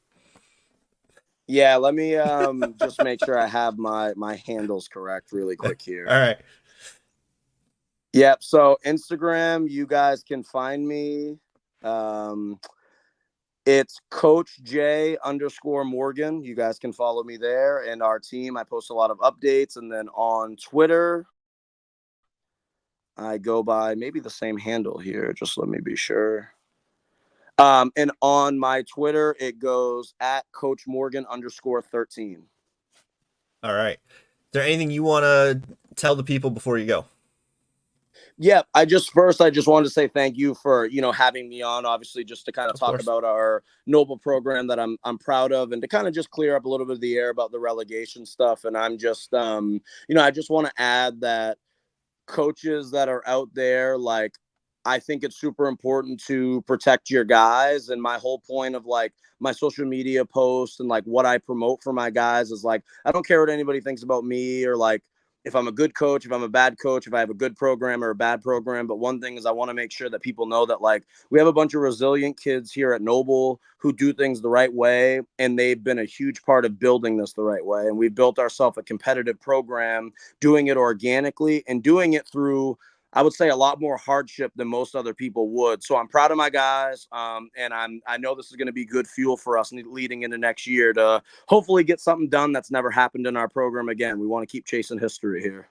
Yeah, let me just make sure I have my handles correct really quick All here. right. Yep. So Instagram, you guys can find me. Um, It's Coach J underscore Morgan. You guys can follow me there. And our team, I post a lot of updates. And then on Twitter, I go by maybe the same handle here. Just let me be sure. And on my Twitter, it goes at Coach Morgan underscore 13. All right. Is there anything you want to tell the people before you go? Yeah, I just wanted to say thank you for having me on. Obviously, just to kind of Of talk course. about our noble program that I'm proud of, and to kind of just clear up a little bit of the air about the relegation stuff. And I'm just I just want to add that coaches that are out there, like, I think it's super important to protect your guys. And my whole point of like my social media posts and like what I promote for my guys is like, I don't care what anybody thinks about me, or like if I'm a good coach, if I'm a bad coach, if I have a good program or a bad program. But one thing is I want to make sure that people know that like we have a bunch of resilient kids here at Noble who do things the right way. And they've been a huge part of building this the right way. And we've built ourselves a competitive program, doing it organically and doing it through, I would say, a lot more hardship than most other people would. So I'm proud of my guys, and I know this is going to be good fuel for us leading into next year to hopefully get something done that's never happened in our program again. We want to keep chasing history here.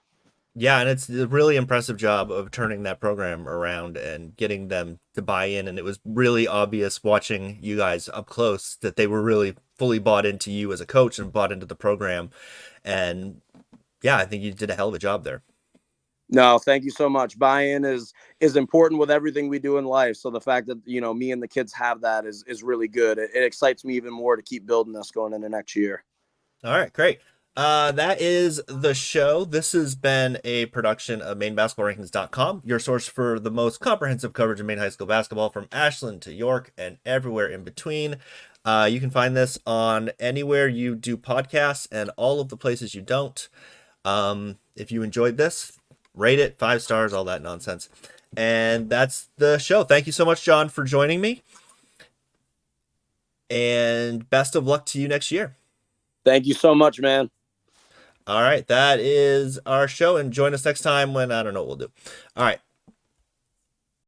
Yeah, and it's a really impressive job of turning that program around and getting them to buy in. And it was really obvious watching you guys up close that they were really fully bought into you as a coach and bought into the program. And yeah, I think you did a hell of a job there. No, thank you so much. Buy-in is important with everything we do in life. So the fact that me and the kids have that is really good. It excites me even more to keep building this going into next year. All right, great. That is the show. This has been a production of MaineBasketballRankings.com, your source for the most comprehensive coverage of Maine high school basketball from Ashland to York and everywhere in between. You can find this on anywhere you do podcasts and all of the places you don't. If you enjoyed this, rate it 5 stars, all that nonsense. And that's the show. Thank you so much, John, for joining me. And best of luck to you next year. Thank you so much, man. All right, that is our show. And join us next time when I don't know what we'll do. All right.